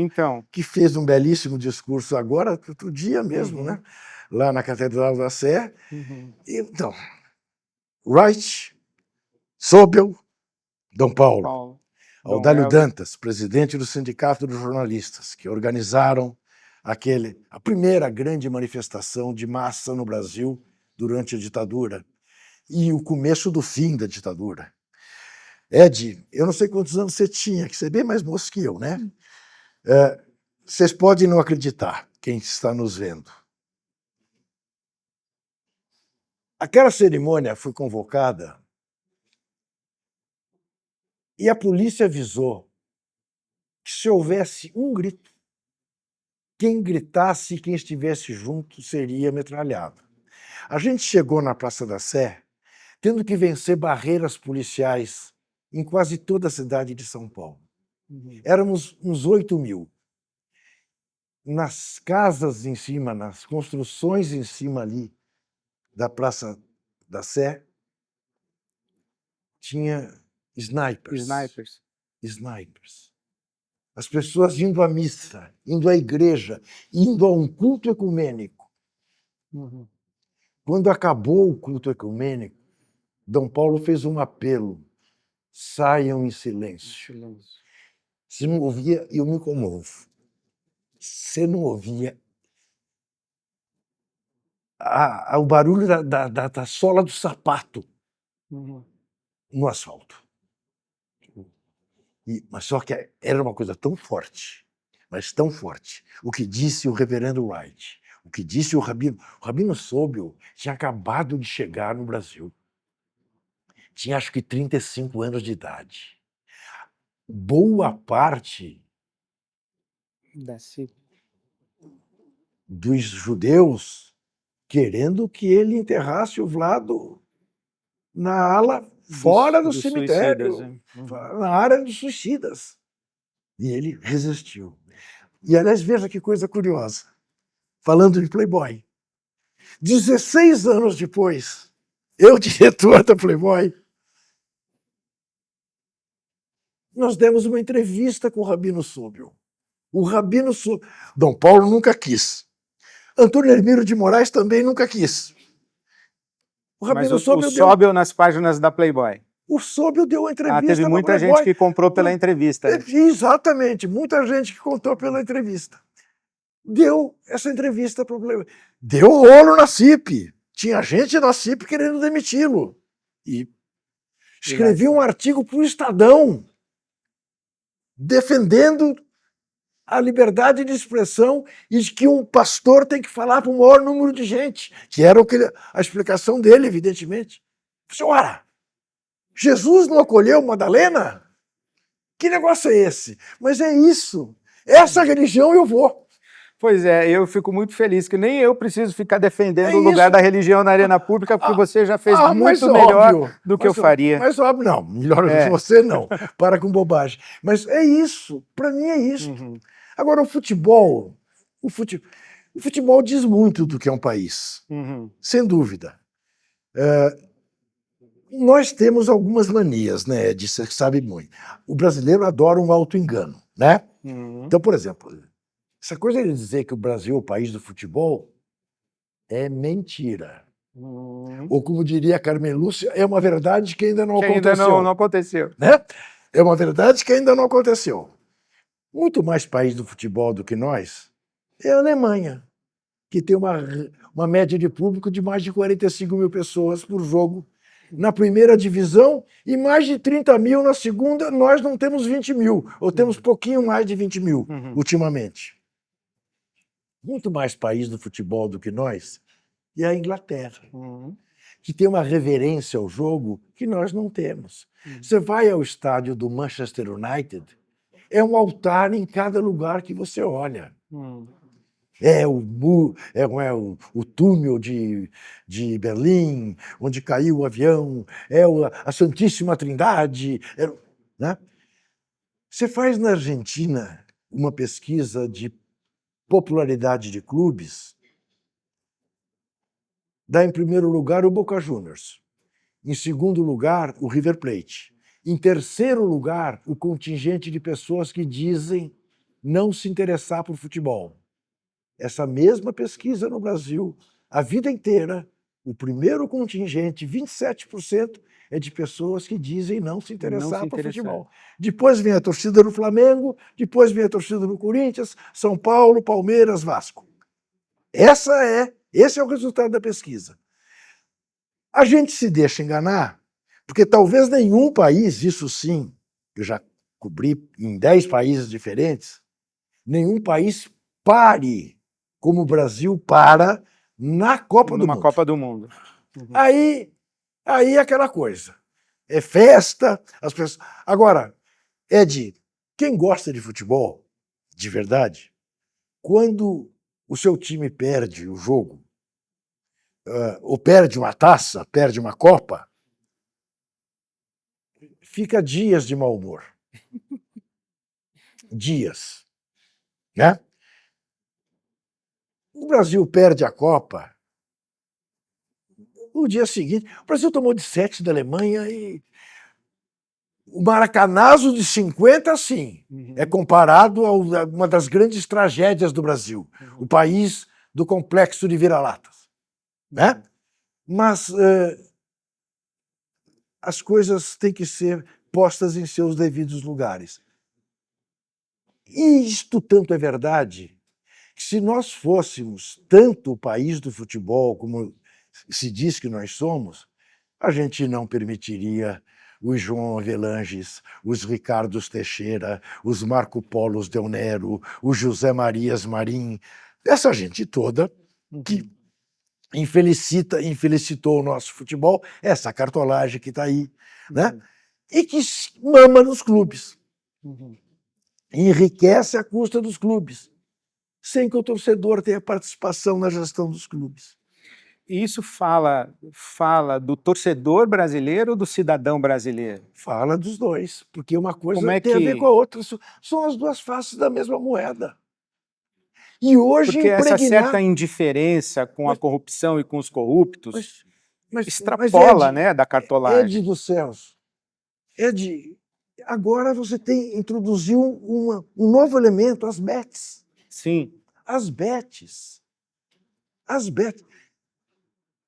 que fez um belíssimo discurso agora, outro dia mesmo, né? Lá na Catedral da Sé. Então, Wright, Sobel, Dom Paulo. Audálio Dantas, presidente do Sindicato dos Jornalistas, que organizaram a primeira grande manifestação de massa no Brasil durante a ditadura e o começo do fim da ditadura. Ed, eu não sei quantos anos você tinha, que você é bem mais moço que eu, né? Vocês podem não acreditar, quem está nos vendo. Aquela cerimônia foi convocada e a polícia avisou que se houvesse um grito, quem gritasse e quem estivesse junto seria metralhado. A gente chegou na Praça da Sé tendo que vencer barreiras policiais em quase toda a cidade de São Paulo. Éramos uns 8.000. Nas casas em cima, nas construções em cima ali da Praça da Sé, tinha snipers. As pessoas indo à missa, indo à igreja, indo a um culto ecumênico. Quando acabou o culto ecumênico, Dom Paulo fez um apelo: saiam em silêncio. Você não ouvia, eu me comovo, você não ouvia o barulho da sola do sapato no asfalto. Mas só que era uma coisa tão forte, mas tão forte. O que disse o reverendo Wright, o que disse o Rabino Sobel, tinha acabado de chegar no Brasil. Tinha acho que 35 anos de idade. Boa parte dos judeus querendo que ele enterrasse o Vlado na ala fora do cemitério, na área dos suicidas. E ele resistiu. E, aliás, veja que coisa curiosa. Falando de Playboy. 16 anos depois, eu, diretor da Playboy, nós demos uma entrevista com o Rabino Sobel. O Rabino Sobel... Dom Paulo nunca quis. Antônio Hermílio de Moraes também nunca quis. Mas o Sobel nas páginas da Playboy. O Sobel deu uma entrevista. Teve muita gente que comprou pela entrevista. Né? Exatamente, muita gente que contou pela entrevista. Deu essa entrevista para o Playboy. Deu rolo na CIP. Tinha gente na CIP querendo demiti-lo. E escrevi um artigo para o Estadão defendendo a liberdade de expressão e de que um pastor tem que falar para o maior número de gente, que era a explicação dele, evidentemente. Senhora, Jesus não acolheu Madalena? Que negócio é esse? Mas é isso. Essa religião eu vou. Pois é, eu fico muito feliz que nem eu preciso ficar defendendo o lugar da religião na arena pública, porque você já fez muito melhor do que eu faria. Mas óbvio, não, melhor você não, para com bobagem. Mas é isso, para mim é isso. Agora, o futebol diz muito do que é um país, sem dúvida. Nós temos algumas manias, né, Ed, você sabe muito. O brasileiro adora um auto-engano, né? Então, por exemplo, essa coisa de dizer que o Brasil é o país do futebol é mentira. Ou como diria a Carmen Lúcia, é uma verdade que ainda não aconteceu. Ainda não aconteceu. Né? É uma verdade que ainda não aconteceu. Muito mais país do futebol do que nós é a Alemanha, que tem uma média de público de mais de 45 mil pessoas por jogo na primeira divisão e mais de 30 mil na segunda. Nós não temos 20 mil, ou temos pouquinho mais de 20 mil ultimamente. Muito mais país do futebol do que nós, e a Inglaterra, que tem uma reverência ao jogo que nós não temos. Você vai ao estádio do Manchester United, é um altar em cada lugar que você olha. É o túnel de Berlim, onde caiu o avião, a Santíssima Trindade. Né? Você faz na Argentina uma pesquisa de popularidade de clubes, dá em primeiro lugar o Boca Juniors, em segundo lugar o River Plate, em terceiro lugar o contingente de pessoas que dizem não se interessar por futebol. Essa mesma pesquisa no Brasil, a vida inteira, o primeiro contingente, 27%, é de pessoas que dizem não se interessar por futebol. Depois vem a torcida do Flamengo, depois vem a torcida do Corinthians, São Paulo, Palmeiras, Vasco. Esse é o resultado da pesquisa. A gente se deixa enganar, porque talvez nenhum país, isso sim, eu já cobri em 10 países diferentes, nenhum país pare como o Brasil para na Copa do Mundo. Numa Copa do Mundo. Aí aquela coisa. É festa, as pessoas... Agora, Ed, quem gosta de futebol, de verdade, quando o seu time perde o jogo, ou perde uma taça, perde uma Copa, fica dias de mau humor. Dias. Né? O Brasil perde a Copa, no dia seguinte, o Brasil tomou de 7 da Alemanha e o maracanazo de 50, sim, é comparado a uma das grandes tragédias do Brasil, o país do complexo de vira-latas. Né? Mas as coisas têm que ser postas em seus devidos lugares. E isto tanto é verdade que, se nós fôssemos tanto o país do futebol como se diz que nós somos, a gente não permitiria os João Avelanges, os Ricardos Teixeira, os Marco Polos Del Nero, os José Marias Marim, essa gente toda que infelicitou o nosso futebol, essa cartolagem que está aí, né? E que mama nos clubes. Enriquece à custa dos clubes, sem que o torcedor tenha participação na gestão dos clubes. E isso fala do torcedor brasileiro ou do cidadão brasileiro? Fala dos dois, porque uma coisa tem a ver com a outra. São as duas faces da mesma moeda. E hoje porque essa certa indiferença com a corrupção e com os corruptos extrapola, né, da cartolagem. Ed dos céus, Ed, agora você introduziu um novo elemento, as bets. Sim. As bets. As bets.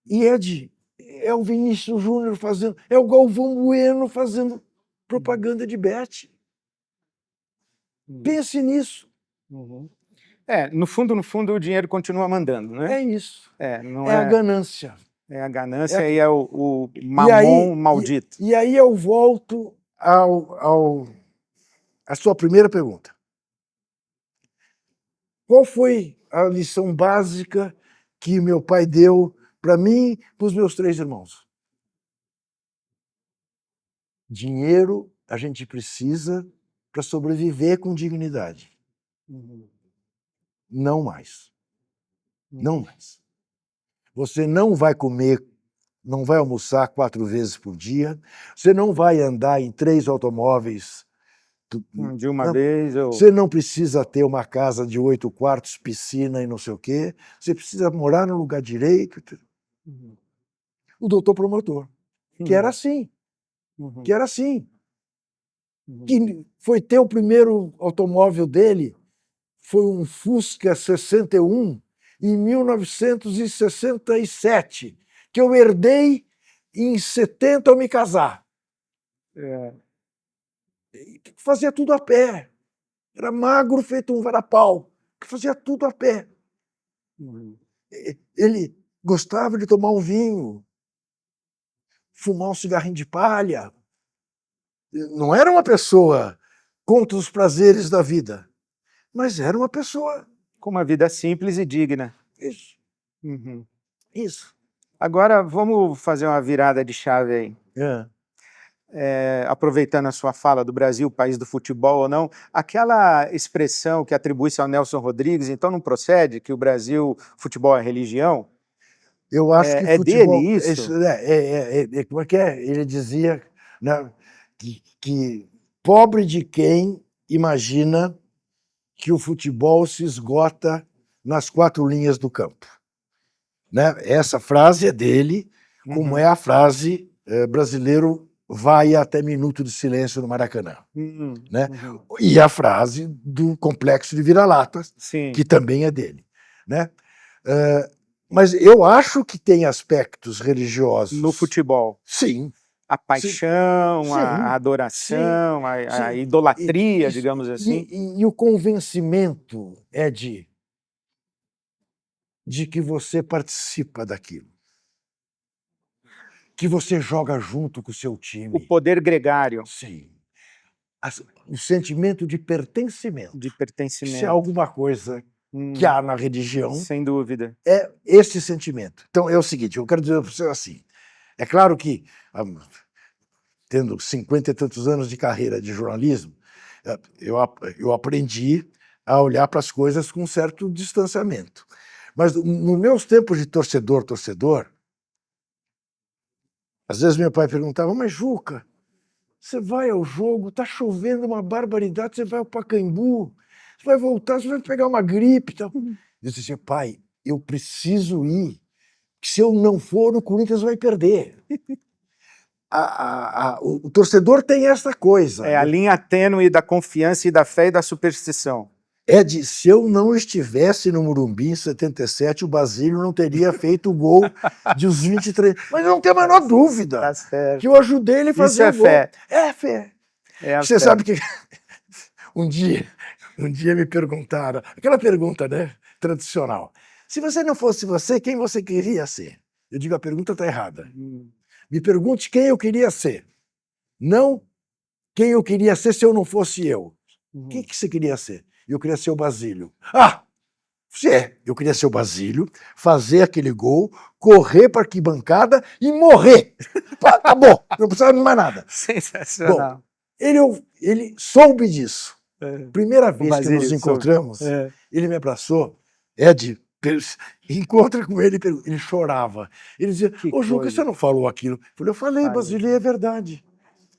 E Ed, é o Vinícius Júnior fazendo, é o Galvão Bueno fazendo propaganda de bet. Pense nisso. No fundo, o dinheiro continua mandando, né? É isso. Não a ganância. É a ganância e é o mamon maldito. E aí eu volto à sua primeira pergunta. Qual foi a lição básica que meu pai deu para mim e para os meus 3 irmãos? Dinheiro a gente precisa para sobreviver com dignidade. Não mais. Não mais. Você não vai comer, não vai almoçar 4 vezes por dia, você não vai andar em 3 automóveis de uma vez. Você não precisa ter uma casa de 8 quartos, piscina e não sei o quê. Você precisa morar no lugar direito. O doutor promotor, que era assim. Que era assim. Que foi ter o primeiro automóvel dele, foi um Fusca 61, em 1967, que eu herdei em 70 ao me casar. Fazia tudo a pé. Era magro, feito um varapau, que fazia tudo a pé. Ele gostava de tomar um vinho, fumar um cigarrinho de palha. Não era uma pessoa contra os prazeres da vida, mas era uma pessoa... Com uma vida simples e digna. Isso. Isso. Agora, vamos fazer uma virada de chave aí. Aproveitando a sua fala do Brasil, país do futebol ou não, aquela expressão que atribui-se ao Nelson Rodrigues, então não procede, que o Brasil, futebol é religião? Eu acho que é futebol... dele isso? Como é que é? Ele dizia, né, que pobre de quem imagina que o futebol se esgota nas 4 linhas do campo. Né? Essa frase é dele, como é a frase brasileiro vai até minuto de silêncio no Maracanã. Né? E a frase do complexo de vira-latas, que também é dele. Né? Mas eu acho que tem aspectos religiosos. No futebol? Sim. A paixão, sim, a adoração, sim, a idolatria, digamos assim. E o convencimento é de que você participa daquilo, que você joga junto com o seu time. O poder gregário. Sim. O sentimento de pertencimento. De pertencimento. Se há alguma coisa que há na religião... Sem dúvida. É esse sentimento. Então, é o seguinte, eu quero dizer para você assim, é claro que, tendo 50 e tantos anos de carreira de jornalismo, eu aprendi a olhar para as coisas com um certo distanciamento. Mas nos meus tempos de torcedor, às vezes meu pai perguntava, mas Juca, você vai ao jogo, está chovendo uma barbaridade, você vai ao Pacaembu, você vai voltar, você vai pegar uma gripe e tal. Eu disse assim, pai, eu preciso ir, que se eu não for, o Corinthians vai perder. O torcedor tem essa coisa. É a linha tênue da confiança e da fé e da superstição. Se eu não estivesse no Morumbi em 77, o Basílio não teria feito o gol de os 23. Mas não tem a menor dúvida que eu ajudei ele a fazer o gol. Fé. É fé. Você sabe que um dia me perguntaram, aquela pergunta, né, tradicional, se você não fosse você, quem você queria ser? Eu digo, a pergunta está errada. Me pergunte quem eu queria ser, não quem eu queria ser se eu não fosse eu. Quem que você queria ser? Eu queria ser o Basílio. Eu queria ser o Basílio, fazer aquele gol, correr para a arquibancada e morrer. Acabou, não precisava de mais nada. Sensacional. Bom, ele soube disso. Primeira vez que nos encontramos, ele me abraçou, Ed, encontra com ele, ele chorava. Ele dizia, ô Juca, você não falou aquilo? Eu falei, Basílio, é verdade.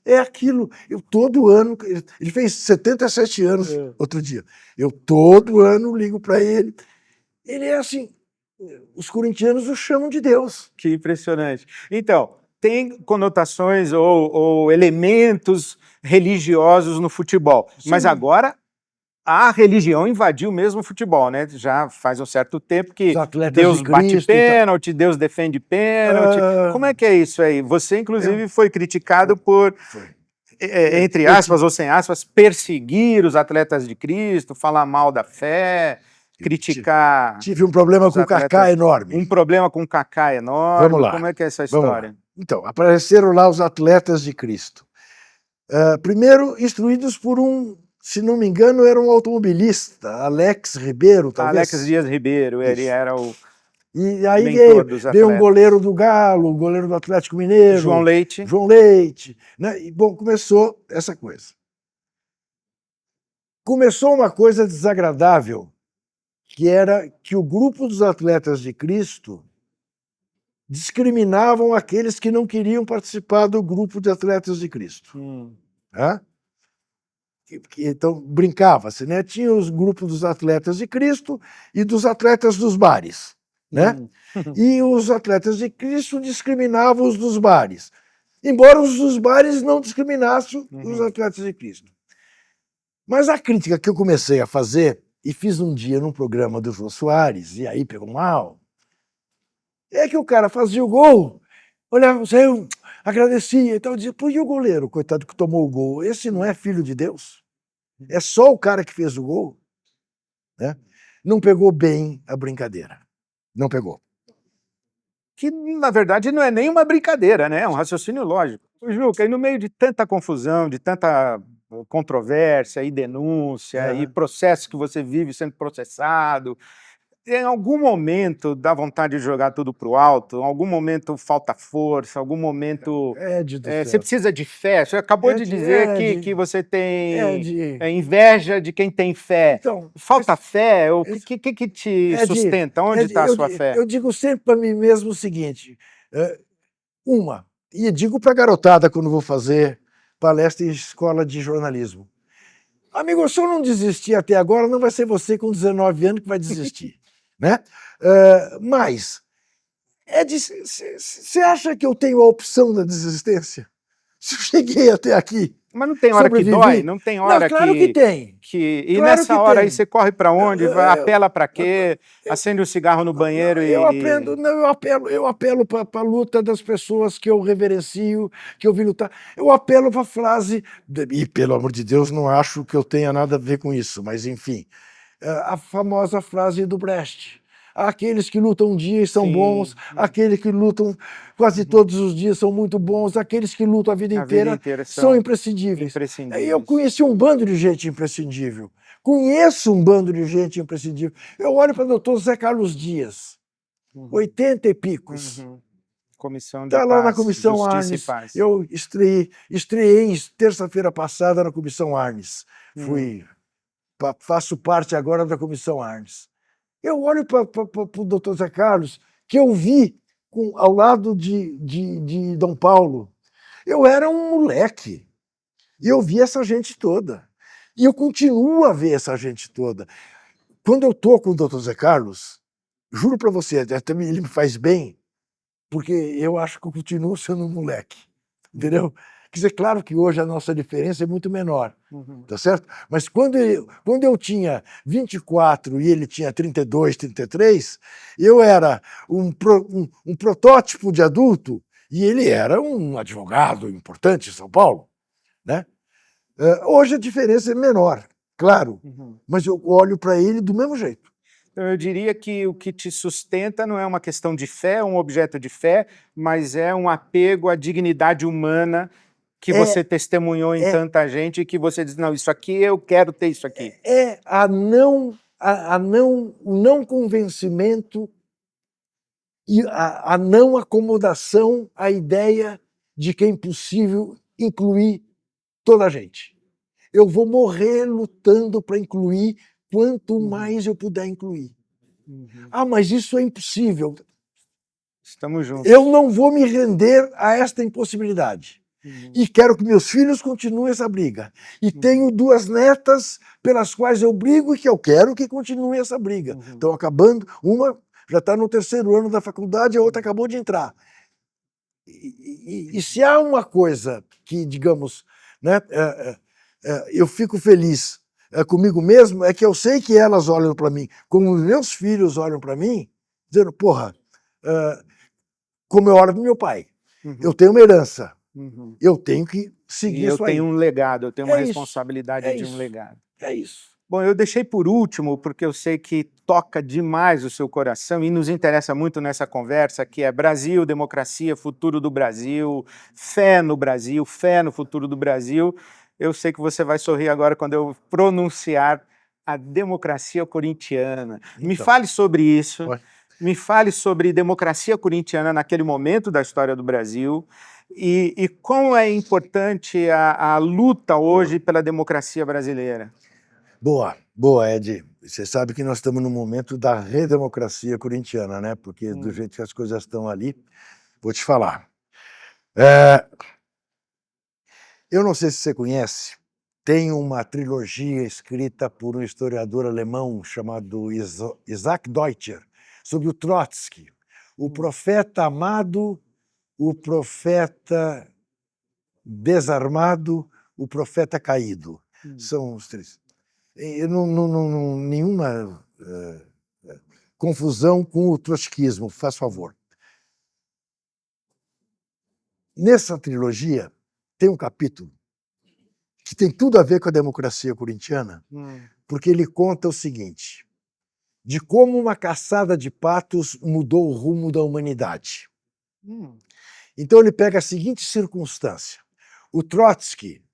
É aquilo. Eu todo ano, ele fez 77 anos outro dia. Eu todo ano ligo para ele. Ele é assim, os corintianos o chamam de Deus. Que impressionante. Então, tem conotações ou elementos religiosos no futebol, Sim. mas agora a religião invadiu mesmo o futebol, né? Já faz um certo tempo que Deus bate pênalti, Deus defende pênalti. Como é que é isso aí? Você, inclusive, foi criticado por, entre aspas ou sem aspas, perseguir os atletas de Cristo, falar mal da fé, criticar... Tive um problema com o Kaká enorme. Um problema com o Kaká enorme. Vamos lá. Como é que é essa história? Então, apareceram lá os atletas de Cristo. Primeiro, instruídos por se não me engano, era um automobilista, Alex Ribeiro, talvez. Alex Dias Ribeiro, ele era o E aí mentor veio um goleiro do Galo, um goleiro do Atlético Mineiro. João Leite. Né? E, bom, começou essa coisa. Começou uma coisa desagradável, que era que o grupo dos atletas de Cristo discriminavam aqueles que não queriam participar do grupo de atletas de Cristo. Então, brincava-se, né? Tinha os grupos dos atletas de Cristo e dos atletas dos bares, né? E os atletas de Cristo discriminavam os dos bares, embora os dos bares não discriminassem os atletas de Cristo. Mas a crítica que eu comecei a fazer, e fiz um dia num programa do Jô Soares, e aí pegou mal, é que o cara fazia o gol, olhava, eu agradecia, então eu dizia, pô, e o goleiro, coitado que tomou o gol, esse não é filho de Deus? É só o cara que fez o gol? Né? Não pegou bem a brincadeira. Não pegou. Que, na verdade, não é nem uma brincadeira, né? É um raciocínio lógico. Juca, e no meio de tanta confusão, de tanta controvérsia e denúncia e processo que você vive sendo processado, em algum momento dá vontade de jogar tudo para o alto? Em algum momento falta força? Em algum momento você precisa de fé? Você acabou de dizer que você tem inveja de quem tem fé. Então, falta fé? O que te sustenta? Onde está a sua fé? Eu digo sempre para mim mesmo o seguinte, e digo para a garotada quando vou fazer palestra em escola de jornalismo. Amigo, se eu não desistir até agora, não vai ser você com 19 anos que vai desistir. Né? Mas, você acha que eu tenho a opção da desistência? Se eu cheguei até aqui, mas não tem hora que dói? Não tem hora claro que tem. E claro nessa hora aí você corre para onde? Apela para quê? Acende um cigarro no banheiro eu apelo para a luta das pessoas que eu reverencio, que eu vi lutar. Eu apelo para a frase, e pelo amor de Deus, não acho que eu tenha nada a ver com isso, mas enfim, a famosa frase do Brecht. Aqueles que lutam um dia são bons, aqueles que lutam quase todos os dias são muito bons, aqueles que lutam a vida inteira são imprescindíveis. Eu conheci um bando de gente imprescindível. Conheço um bando de gente imprescindível. Eu olho para o doutor Zé Carlos Dias, 80 e picos. Comissão de Está lá paz, na Comissão Arnes. Eu estreiei terça-feira passada na Comissão Arnes. Faço parte agora da Comissão Arnes. Eu olho para o doutor Zé Carlos, que eu vi ao lado de Dom Paulo. Eu era um moleque. E eu vi essa gente toda. E eu continuo a ver essa gente toda. Quando eu estou com o doutor Zé Carlos, juro para você, até ele me faz bem, porque eu acho que eu continuo sendo um moleque. Entendeu? Quer dizer, claro que hoje a nossa diferença é muito menor, tá certo? Mas quando eu tinha 24 e ele tinha 32, 33, eu era um protótipo de adulto e ele era um advogado importante em São Paulo, né? Hoje a diferença é menor, claro, mas eu olho para ele do mesmo jeito. Eu diria que o que te sustenta não é uma questão de fé, um objeto de fé, mas é um apego à dignidade humana que você testemunhou em tanta gente e que você diz, não, isso aqui eu quero ter isso aqui. O não convencimento e a não acomodação à ideia de que é impossível incluir toda a gente. Eu vou morrer lutando para incluir quanto mais eu puder incluir. Mas isso é impossível. Estamos juntos. Eu não vou me render a esta impossibilidade. E quero que meus filhos continuem essa briga. E tenho 2 netas pelas quais eu brigo e que eu quero que continue essa briga. Estão acabando, uma já está no 3º ano da faculdade, a outra acabou de entrar. E se há uma coisa que, digamos, né, eu fico feliz comigo mesmo, é que eu sei que elas olham para mim, como os meus filhos olham para mim, dizendo, porra, como eu olho para meu pai. Eu tenho uma herança. Eu tenho que seguir isso aí. Eu tenho um legado, eu tenho uma responsabilidade de um legado. É isso. Bom, eu deixei por último, porque eu sei que toca demais o seu coração e nos interessa muito nessa conversa, que é Brasil, democracia, futuro do Brasil, fé no futuro do Brasil. Eu sei que você vai sorrir agora quando eu pronunciar a democracia corintiana. Me fale sobre isso. Me fale sobre democracia corintiana naquele momento da história do Brasil e como é importante a luta hoje pela democracia brasileira. Boa, Ed. Você sabe que nós estamos no momento da redemocracia corintiana, né? Porque do jeito que as coisas estão ali, vou te falar. Eu não sei se você conhece, tem uma trilogia escrita por um historiador alemão chamado Isaac Deutscher, sobre o Trotsky, o profeta amado, o profeta desarmado, o profeta caído. São os 3. Nenhuma confusão com o trotskismo, faz favor. Nessa trilogia tem um capítulo que tem tudo a ver com a democracia corintiana, porque ele conta o seguinte: de como uma caçada de patos mudou o rumo da humanidade. Então ele pega a seguinte circunstância. O Trotsky,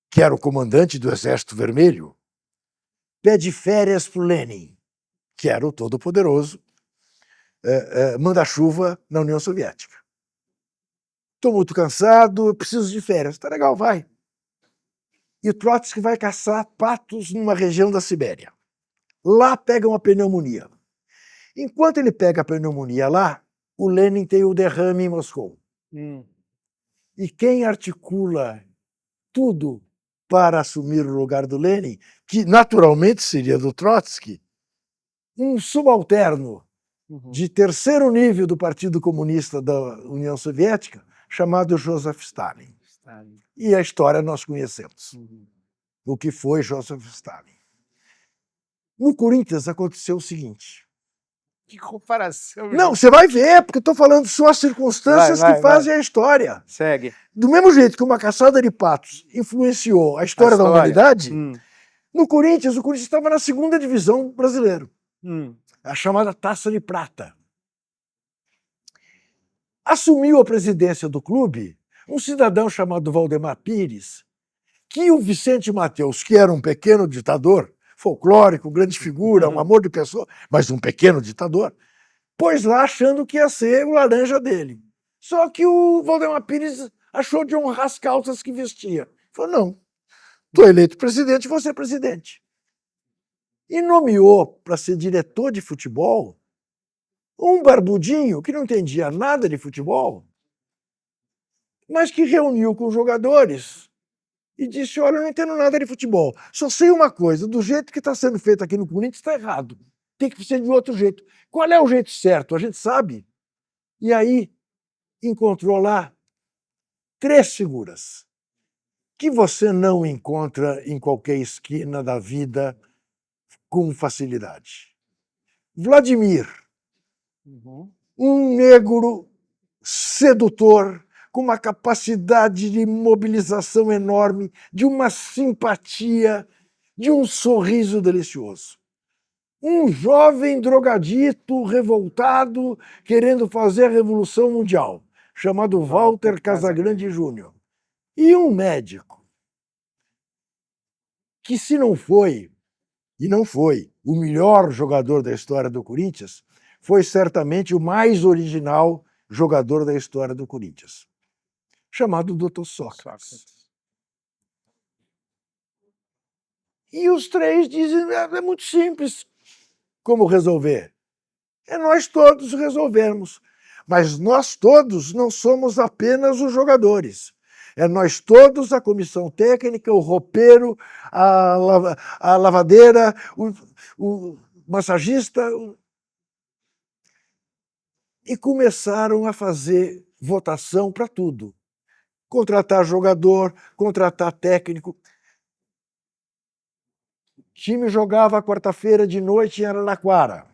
que era o comandante do Exército Vermelho, pede férias para o Lenin, que era o todo-poderoso manda-chuva na União Soviética. Estou muito cansado, preciso de férias. Tá legal, vai. E o Trotsky vai caçar patos numa região da Sibéria. Lá pega uma pneumonia. Enquanto ele pega a pneumonia lá, o Lenin tem o derrame em Moscou. E quem articula tudo para assumir o lugar do Lenin, que naturalmente seria do Trotsky, um subalterno de terceiro nível do Partido Comunista da União Soviética, chamado Joseph Stalin. E a história nós conhecemos. O que foi Joseph Stalin. No Corinthians aconteceu o seguinte. Que comparação. Não, você vai ver, porque eu estou falando só as circunstâncias que fazem a história. Segue. Do mesmo jeito que uma caçada de patos influenciou a história da humanidade, no Corinthians, o Corinthians estava na segunda divisão brasileira. A chamada Taça de Prata. Assumiu a presidência do clube um cidadão chamado Valdemar Pires, que o Vicente Mateus, que era um pequeno ditador, folclórico, grande figura, um amor de pessoa, mas um pequeno ditador, pôs lá achando que ia ser o laranja dele. Só que o Valdemar Pires achou de honrar as calças que vestia. Falou, não, estou eleito presidente, vou ser presidente. E nomeou para ser diretor de futebol um barbudinho que não entendia nada de futebol, mas que reuniu com os jogadores e disse, olha, eu não entendo nada de futebol, só sei uma coisa, do jeito que está sendo feito aqui no Corinthians está errado, tem que ser de outro jeito. Qual é o jeito certo? A gente sabe. E aí encontrou lá 3 figuras que você não encontra em qualquer esquina da vida com facilidade. Vladimir, um negro sedutor, com uma capacidade de mobilização enorme, de uma simpatia, de um sorriso delicioso. Um jovem drogadito, revoltado, querendo fazer a Revolução Mundial, chamado Walter Casagrande Júnior. E um médico, que se não foi, e não foi, o melhor jogador da história do Corinthians, foi certamente o mais original jogador da história do Corinthians, chamado Dr. Sócrates. E os 3 dizem, é muito simples como resolver. É nós todos resolvermos. Mas nós todos não somos apenas os jogadores. É nós todos, a comissão técnica, o roupeiro, a lavadeira, o massagista. E começaram a fazer votação para tudo. Contratar jogador, contratar técnico. O time jogava quarta-feira de noite em Araraquara.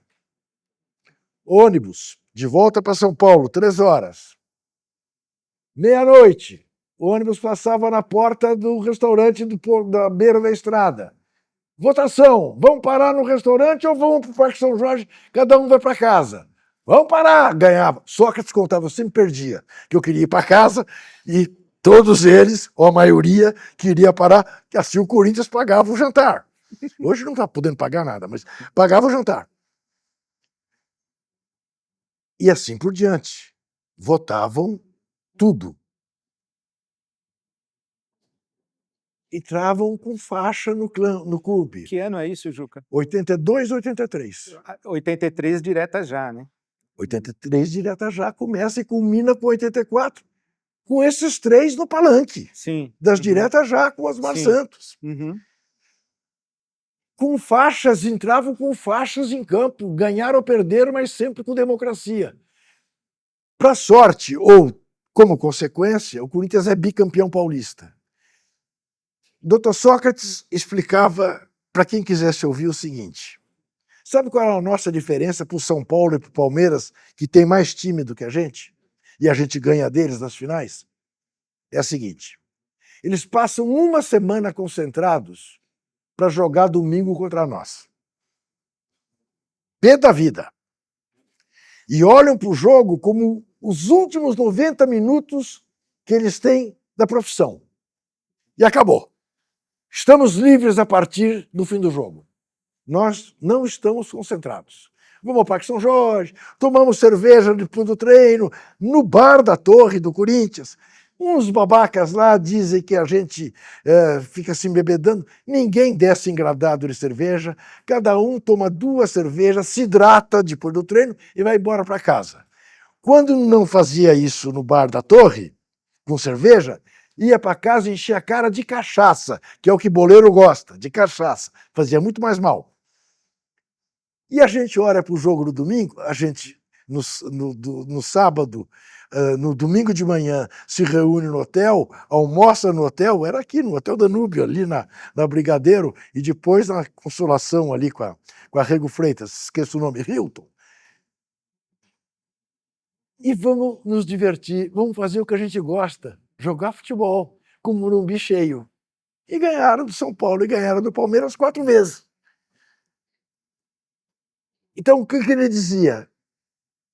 Ônibus, de volta para São Paulo, 3 horas. Meia-noite, o ônibus passava na porta do restaurante da beira da estrada. Votação, vamos parar no restaurante ou vamos para o Parque São Jorge, cada um vai para casa? Vamos parar, ganhava. Sócrates contava, eu sempre perdia, que eu queria ir para casa e todos eles, ou a maioria, queria parar, que assim o Corinthians pagava o jantar. Hoje não está podendo pagar nada, mas pagava o jantar. E assim por diante. Votavam tudo. Entravam com faixa no clube. Que ano é isso, Juca? 82, 83. 83 direta já, né? 83 direta já, começa e culmina com 84. Com esses 3 no palanque. Sim. Das diretas já, com Osmar Santos. Com faixas, entravam com faixas em campo. Ganharam ou perderam, mas sempre com democracia. Para sorte, ou como consequência, o Corinthians é bicampeão paulista. Dr. Sócrates explicava para quem quisesse ouvir o seguinte. Sabe qual é a nossa diferença para o São Paulo e para o Palmeiras, que tem mais time do que a gente? E a gente ganha deles nas finais? É a seguinte. Eles passam uma semana concentrados para jogar domingo contra nós. pé da vida. E olham para o jogo como os últimos 90 minutos que eles têm da profissão. E acabou. Estamos livres a partir do fim do jogo. Nós não estamos concentrados. Vamos ao Parque São Jorge, tomamos cerveja depois do treino, no bar da Torre do Corinthians. Uns babacas lá dizem que a gente fica se embebedando. Ninguém desce engradado de cerveja. Cada um toma 2 cervejas, se hidrata depois do treino e vai embora para casa. Quando não fazia isso no bar da Torre, com cerveja, ia para casa e enchia a cara de cachaça, que é o que boleiro gosta, de cachaça. Fazia muito mais mal. E a gente olha para o jogo no domingo, a gente, no sábado, no domingo de manhã, se reúne no hotel, almoça no hotel, era aqui no Hotel Danúbio, ali na Brigadeiro, e depois na Consolação, ali com a Rego Freitas, esqueço o nome, Hilton. E vamos nos divertir, vamos fazer o que a gente gosta, jogar futebol, com o Morumbi cheio. E ganharam do São Paulo e ganharam do Palmeiras 4 vezes. Então, o que ele dizia?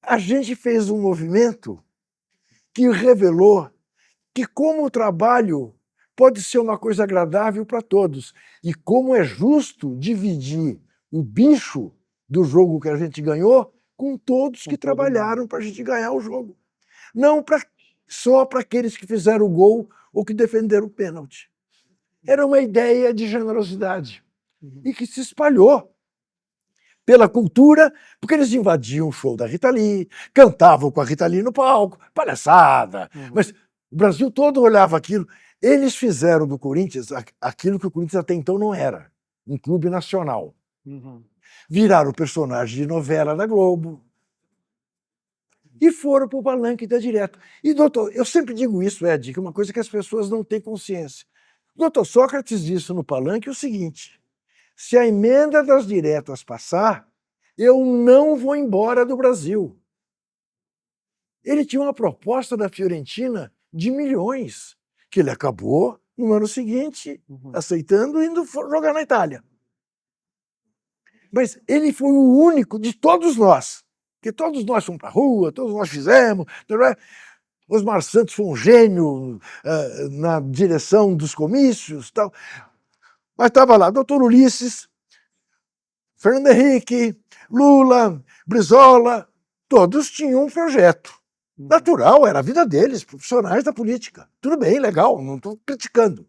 A gente fez um movimento que revelou que como o trabalho pode ser uma coisa agradável para todos e como é justo dividir o bicho do jogo que a gente ganhou com todos que trabalharam para a gente ganhar o jogo. Não só para aqueles que fizeram o gol ou que defenderam o pênalti. Era uma ideia de generosidade e que se espalhou pela cultura, porque eles invadiam o show da Rita Lee, cantavam com a Rita Lee no palco, palhaçada. Mas o Brasil todo olhava aquilo. Eles fizeram do Corinthians aquilo que o Corinthians até então não era, um clube nacional. Viraram personagem de novela da Globo e foram para o palanque da direta. E, doutor, eu sempre digo isso, Ed, que é uma coisa que as pessoas não têm consciência. O doutor Sócrates disse no palanque o seguinte: se a emenda das diretas passar, eu não vou embora do Brasil. Ele tinha uma proposta da Fiorentina de milhões, que ele acabou, no ano seguinte, aceitando e indo jogar na Itália. Mas ele foi o único de todos nós, que todos nós fomos para a rua, todos nós fizemos. Osmar Santos foi um gênio na direção dos comícios, tal. Mas estava lá, doutor Ulisses, Fernando Henrique, Lula, Brizola, todos tinham um projeto. Natural, era a vida deles, profissionais da política. Tudo bem, legal, não estou criticando.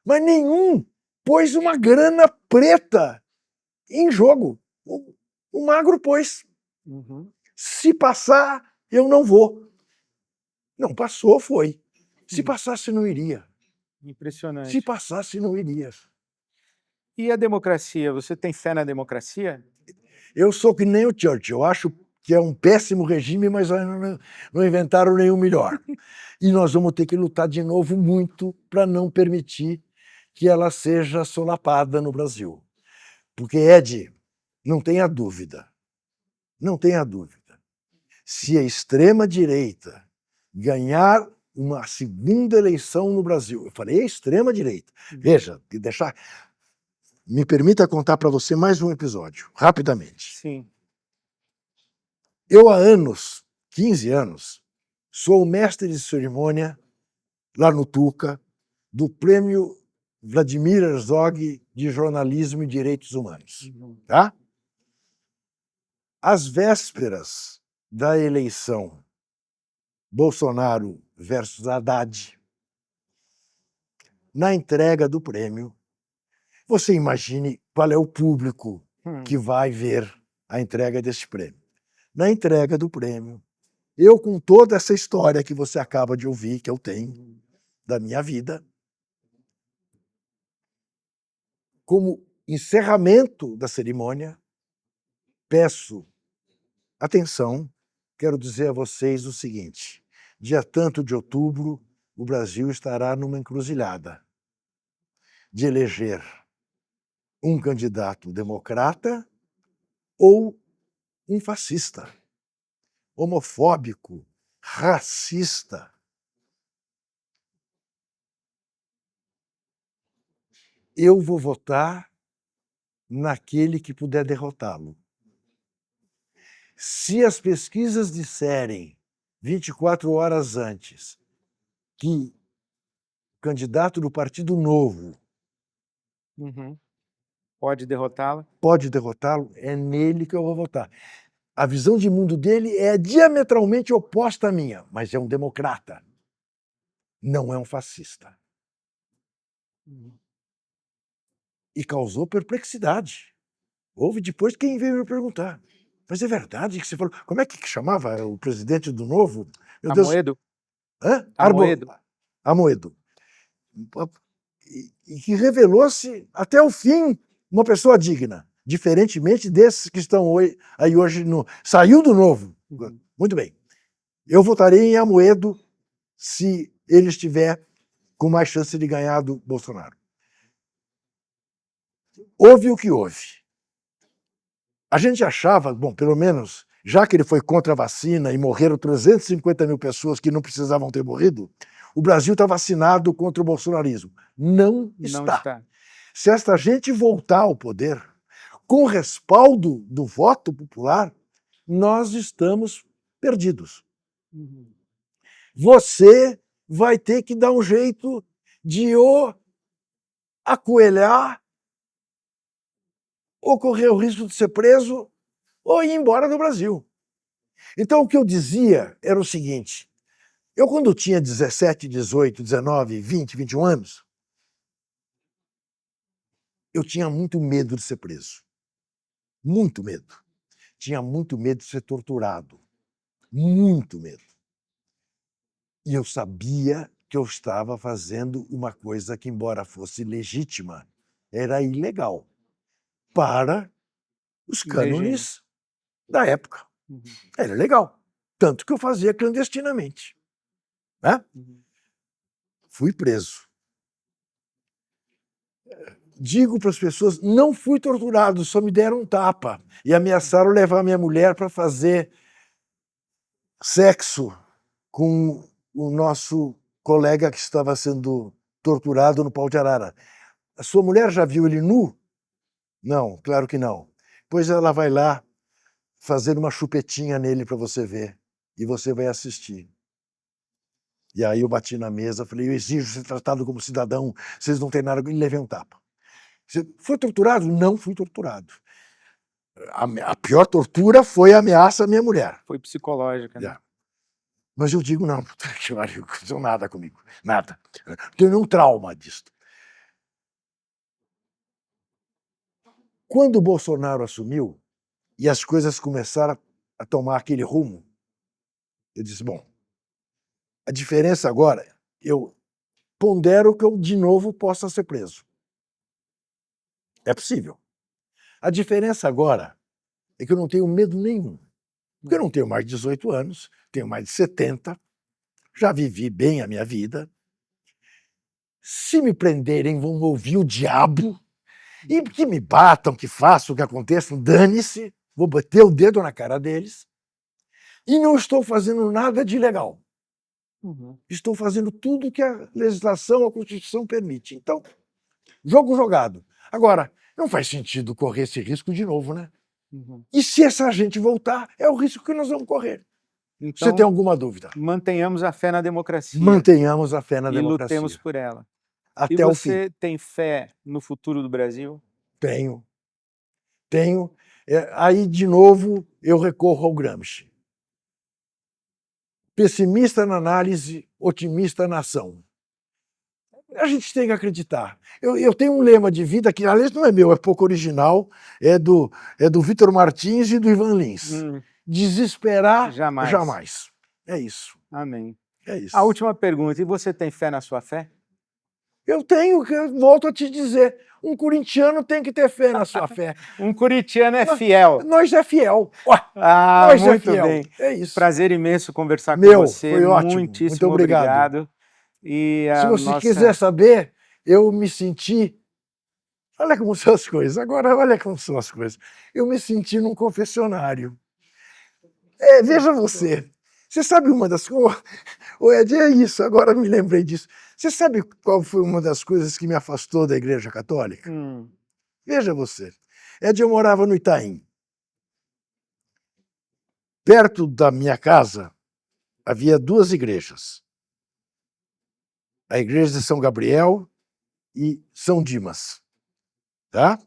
Mas nenhum pôs uma grana preta em jogo. O Magro pôs. Se passar, eu não vou. Não passou, foi. Se passasse, não iria. Impressionante. Se passasse, não iria. E a democracia? Você tem fé na democracia? Eu sou que nem o Churchill. Eu acho que é um péssimo regime, mas não inventaram nenhum melhor. E nós vamos ter que lutar de novo muito para não permitir que ela seja solapada no Brasil. Porque, Ed, não tenha dúvida, se a extrema-direita ganhar uma segunda eleição no Brasil, eu falei extrema-direita, veja, me permita contar para você mais um episódio, rapidamente. Sim. Eu, há anos, 15 anos, sou mestre de cerimônia, lá no Tuca, do Prêmio Vladimir Herzog de Jornalismo e Direitos Humanos. Tá? Às vésperas da eleição Bolsonaro versus Haddad, na entrega do prêmio, você imagine qual é o público que vai ver a entrega desse prêmio. Na entrega do prêmio, eu, com toda essa história que você acaba de ouvir, que eu tenho, da minha vida, como encerramento da cerimônia, peço atenção, quero dizer a vocês o seguinte: dia tanto de outubro, o Brasil estará numa encruzilhada de eleger um candidato democrata ou um fascista, homofóbico, racista. Eu vou votar naquele que puder derrotá-lo. Se as pesquisas disserem 24 horas antes que o candidato do Partido Novo pode derrotá-lo, é nele que eu vou votar. A visão de mundo dele é diametralmente oposta à minha, mas é um democrata, não é um fascista. E causou perplexidade. Houve depois quem veio me perguntar, mas é verdade que você falou... Como é que chamava o presidente do Novo? Meu Amoedo? Hã? Amoedo. Amoedo. E que revelou-se até o fim uma pessoa digna, diferentemente desses que estão aí hoje no... Saiu do Novo. Muito bem. Eu votarei em Amoedo se ele estiver com mais chance de ganhar do Bolsonaro. Houve o que houve. A gente achava, bom, pelo menos, já que ele foi contra a vacina e morreram 350 mil pessoas que não precisavam ter morrido, o Brasil está vacinado contra o bolsonarismo. Não está. Se esta gente voltar ao poder, com respaldo do voto popular, nós estamos perdidos. Você vai ter que dar um jeito de ou acoelhar, ou correr o risco de ser preso, ou ir embora do Brasil. Então, o que eu dizia era o seguinte: eu, quando tinha 17, 18, 19, 20, 21 anos, eu tinha muito medo de ser preso. Muito medo. Tinha muito medo de ser torturado. Muito medo. E eu sabia que eu estava fazendo uma coisa que, embora fosse legítima, era ilegal para os cânones da época. Era legal. Tanto que eu fazia clandestinamente. Né? Fui preso. Digo para as pessoas, não fui torturado, só me deram um tapa e ameaçaram levar minha mulher para fazer sexo com o nosso colega que estava sendo torturado no Pau de Arara. A sua mulher já viu ele nu? Não, claro que não. Pois ela vai lá fazer uma chupetinha nele para você ver e você vai assistir. E aí eu bati na mesa, falei, eu exijo ser tratado como cidadão, vocês não têm nada, e levei um tapa. Você foi torturado? Não fui torturado. A pior tortura foi a ameaça à minha mulher. Foi psicológica, né? Mas eu digo, não aconteceu nada comigo, nada. Tenho nenhum trauma disso. Quando o Bolsonaro assumiu e as coisas começaram a tomar aquele rumo, eu disse, bom, a diferença agora, eu pondero que eu de novo possa ser preso. É possível. A diferença agora é que eu não tenho medo nenhum. Porque eu não tenho mais de 18 anos, tenho mais de 70, já vivi bem a minha vida. Se me prenderem, vão ouvir o diabo. E que me batam, que façam, que aconteçam, dane-se. Vou bater o dedo na cara deles. E não estou fazendo nada de ilegal. Estou fazendo tudo que a legislação, a Constituição permite. Então, jogo jogado. Agora, não faz sentido correr esse risco de novo, né? E se essa gente voltar, é o risco que nós vamos correr. Então, você tem alguma dúvida? Mantenhamos a fé na democracia. Mantenhamos a fé na democracia. E lutemos por ela. Até o fim. E você tem fé no futuro do Brasil? Tenho. Aí, de novo, eu recorro ao Gramsci. Pessimista na análise, otimista na ação. A gente tem que acreditar. Eu tenho um lema de vida que, aliás, não é meu, é pouco original, é do Vitor Martins e do Ivan Lins. Desesperar jamais. É isso. Amém. É isso. A última pergunta, e você tem fé na sua fé? Eu tenho, volto a te dizer, um corintiano tem que ter fé na sua fé. Um corintiano é fiel. Nós é fiel. Nós muito é fiel. Bem. É isso. Prazer imenso conversar com você. Foi ótimo. Muitíssimo muito obrigado. E se você quiser saber, eu me senti... Olha como são as coisas. Agora, olha como são as coisas. Eu me senti num confessionário. Veja você. Você sabe uma das coisas... O Ed, é isso, agora me lembrei disso. Você sabe qual foi uma das coisas que me afastou da Igreja Católica? Veja você. Ed, eu morava no Itaim. perto da minha casa havia duas igrejas. A igreja de São Gabriel e São Dimas. Tá?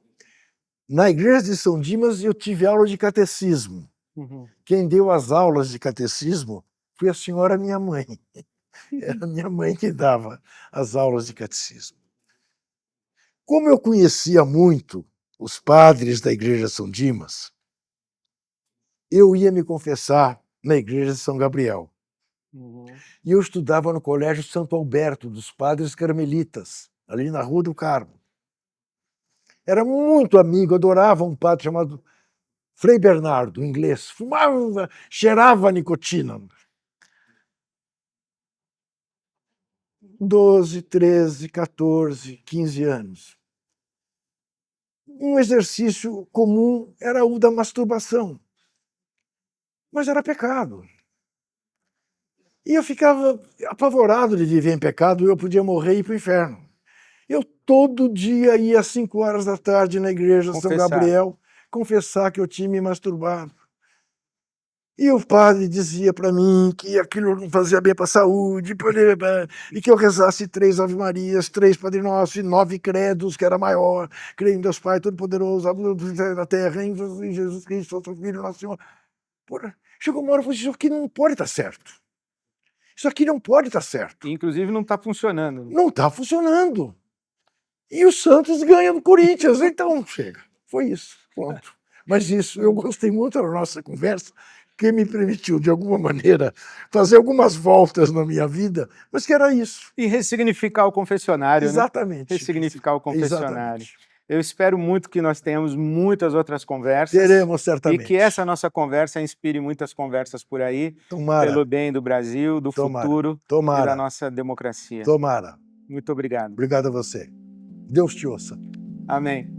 Na igreja de São Dimas eu tive aula de catecismo. Quem deu as aulas de catecismo foi a senhora minha mãe. Era minha mãe que dava as aulas de catecismo. Como eu conhecia muito os padres da igreja de São Dimas, eu ia me confessar na igreja de São Gabriel. E eu estudava no Colégio Santo Alberto, dos Padres Carmelitas, ali na Rua do Carmo. Era muito amigo, adorava um padre chamado Frei Bernardo, inglês. Fumava, cheirava a nicotina. 12, 13, 14, 15 anos. Um exercício comum era o da masturbação. Mas era pecado. E eu ficava apavorado de viver em pecado, eu podia morrer e ir para o inferno. Eu todo dia ia às 5 horas da tarde na igreja São Gabriel confessar que eu tinha me masturbado. E o padre dizia para mim que aquilo não fazia bem para a saúde, e que eu rezasse 3 Ave Marias, 3 Padre Nosso e 9 credos, que era maior, creio em Deus Pai Todo-Poderoso, na terra, em Jesus Cristo, nosso Filho, nosso Senhor. Porra, chegou uma hora e falei, isso aqui não pode estar certo. Isso aqui não pode estar certo. Inclusive não está funcionando. Não está funcionando. E o Santos ganha do Corinthians, então chega. Foi isso, pronto. Mas isso, eu gostei muito da nossa conversa, que me permitiu, de alguma maneira, fazer algumas voltas na minha vida, mas que era isso. E ressignificar o confessionário, Exatamente. Né? Ressignificar o confessionário. Exatamente. Eu espero muito que nós tenhamos muitas outras conversas. Teremos, certamente. E que essa nossa conversa inspire muitas conversas por aí, Tomara. Pelo bem do Brasil, do futuro Tomara. E da nossa democracia. Tomara. Muito obrigado. Obrigado a você. Deus te ouça. Amém.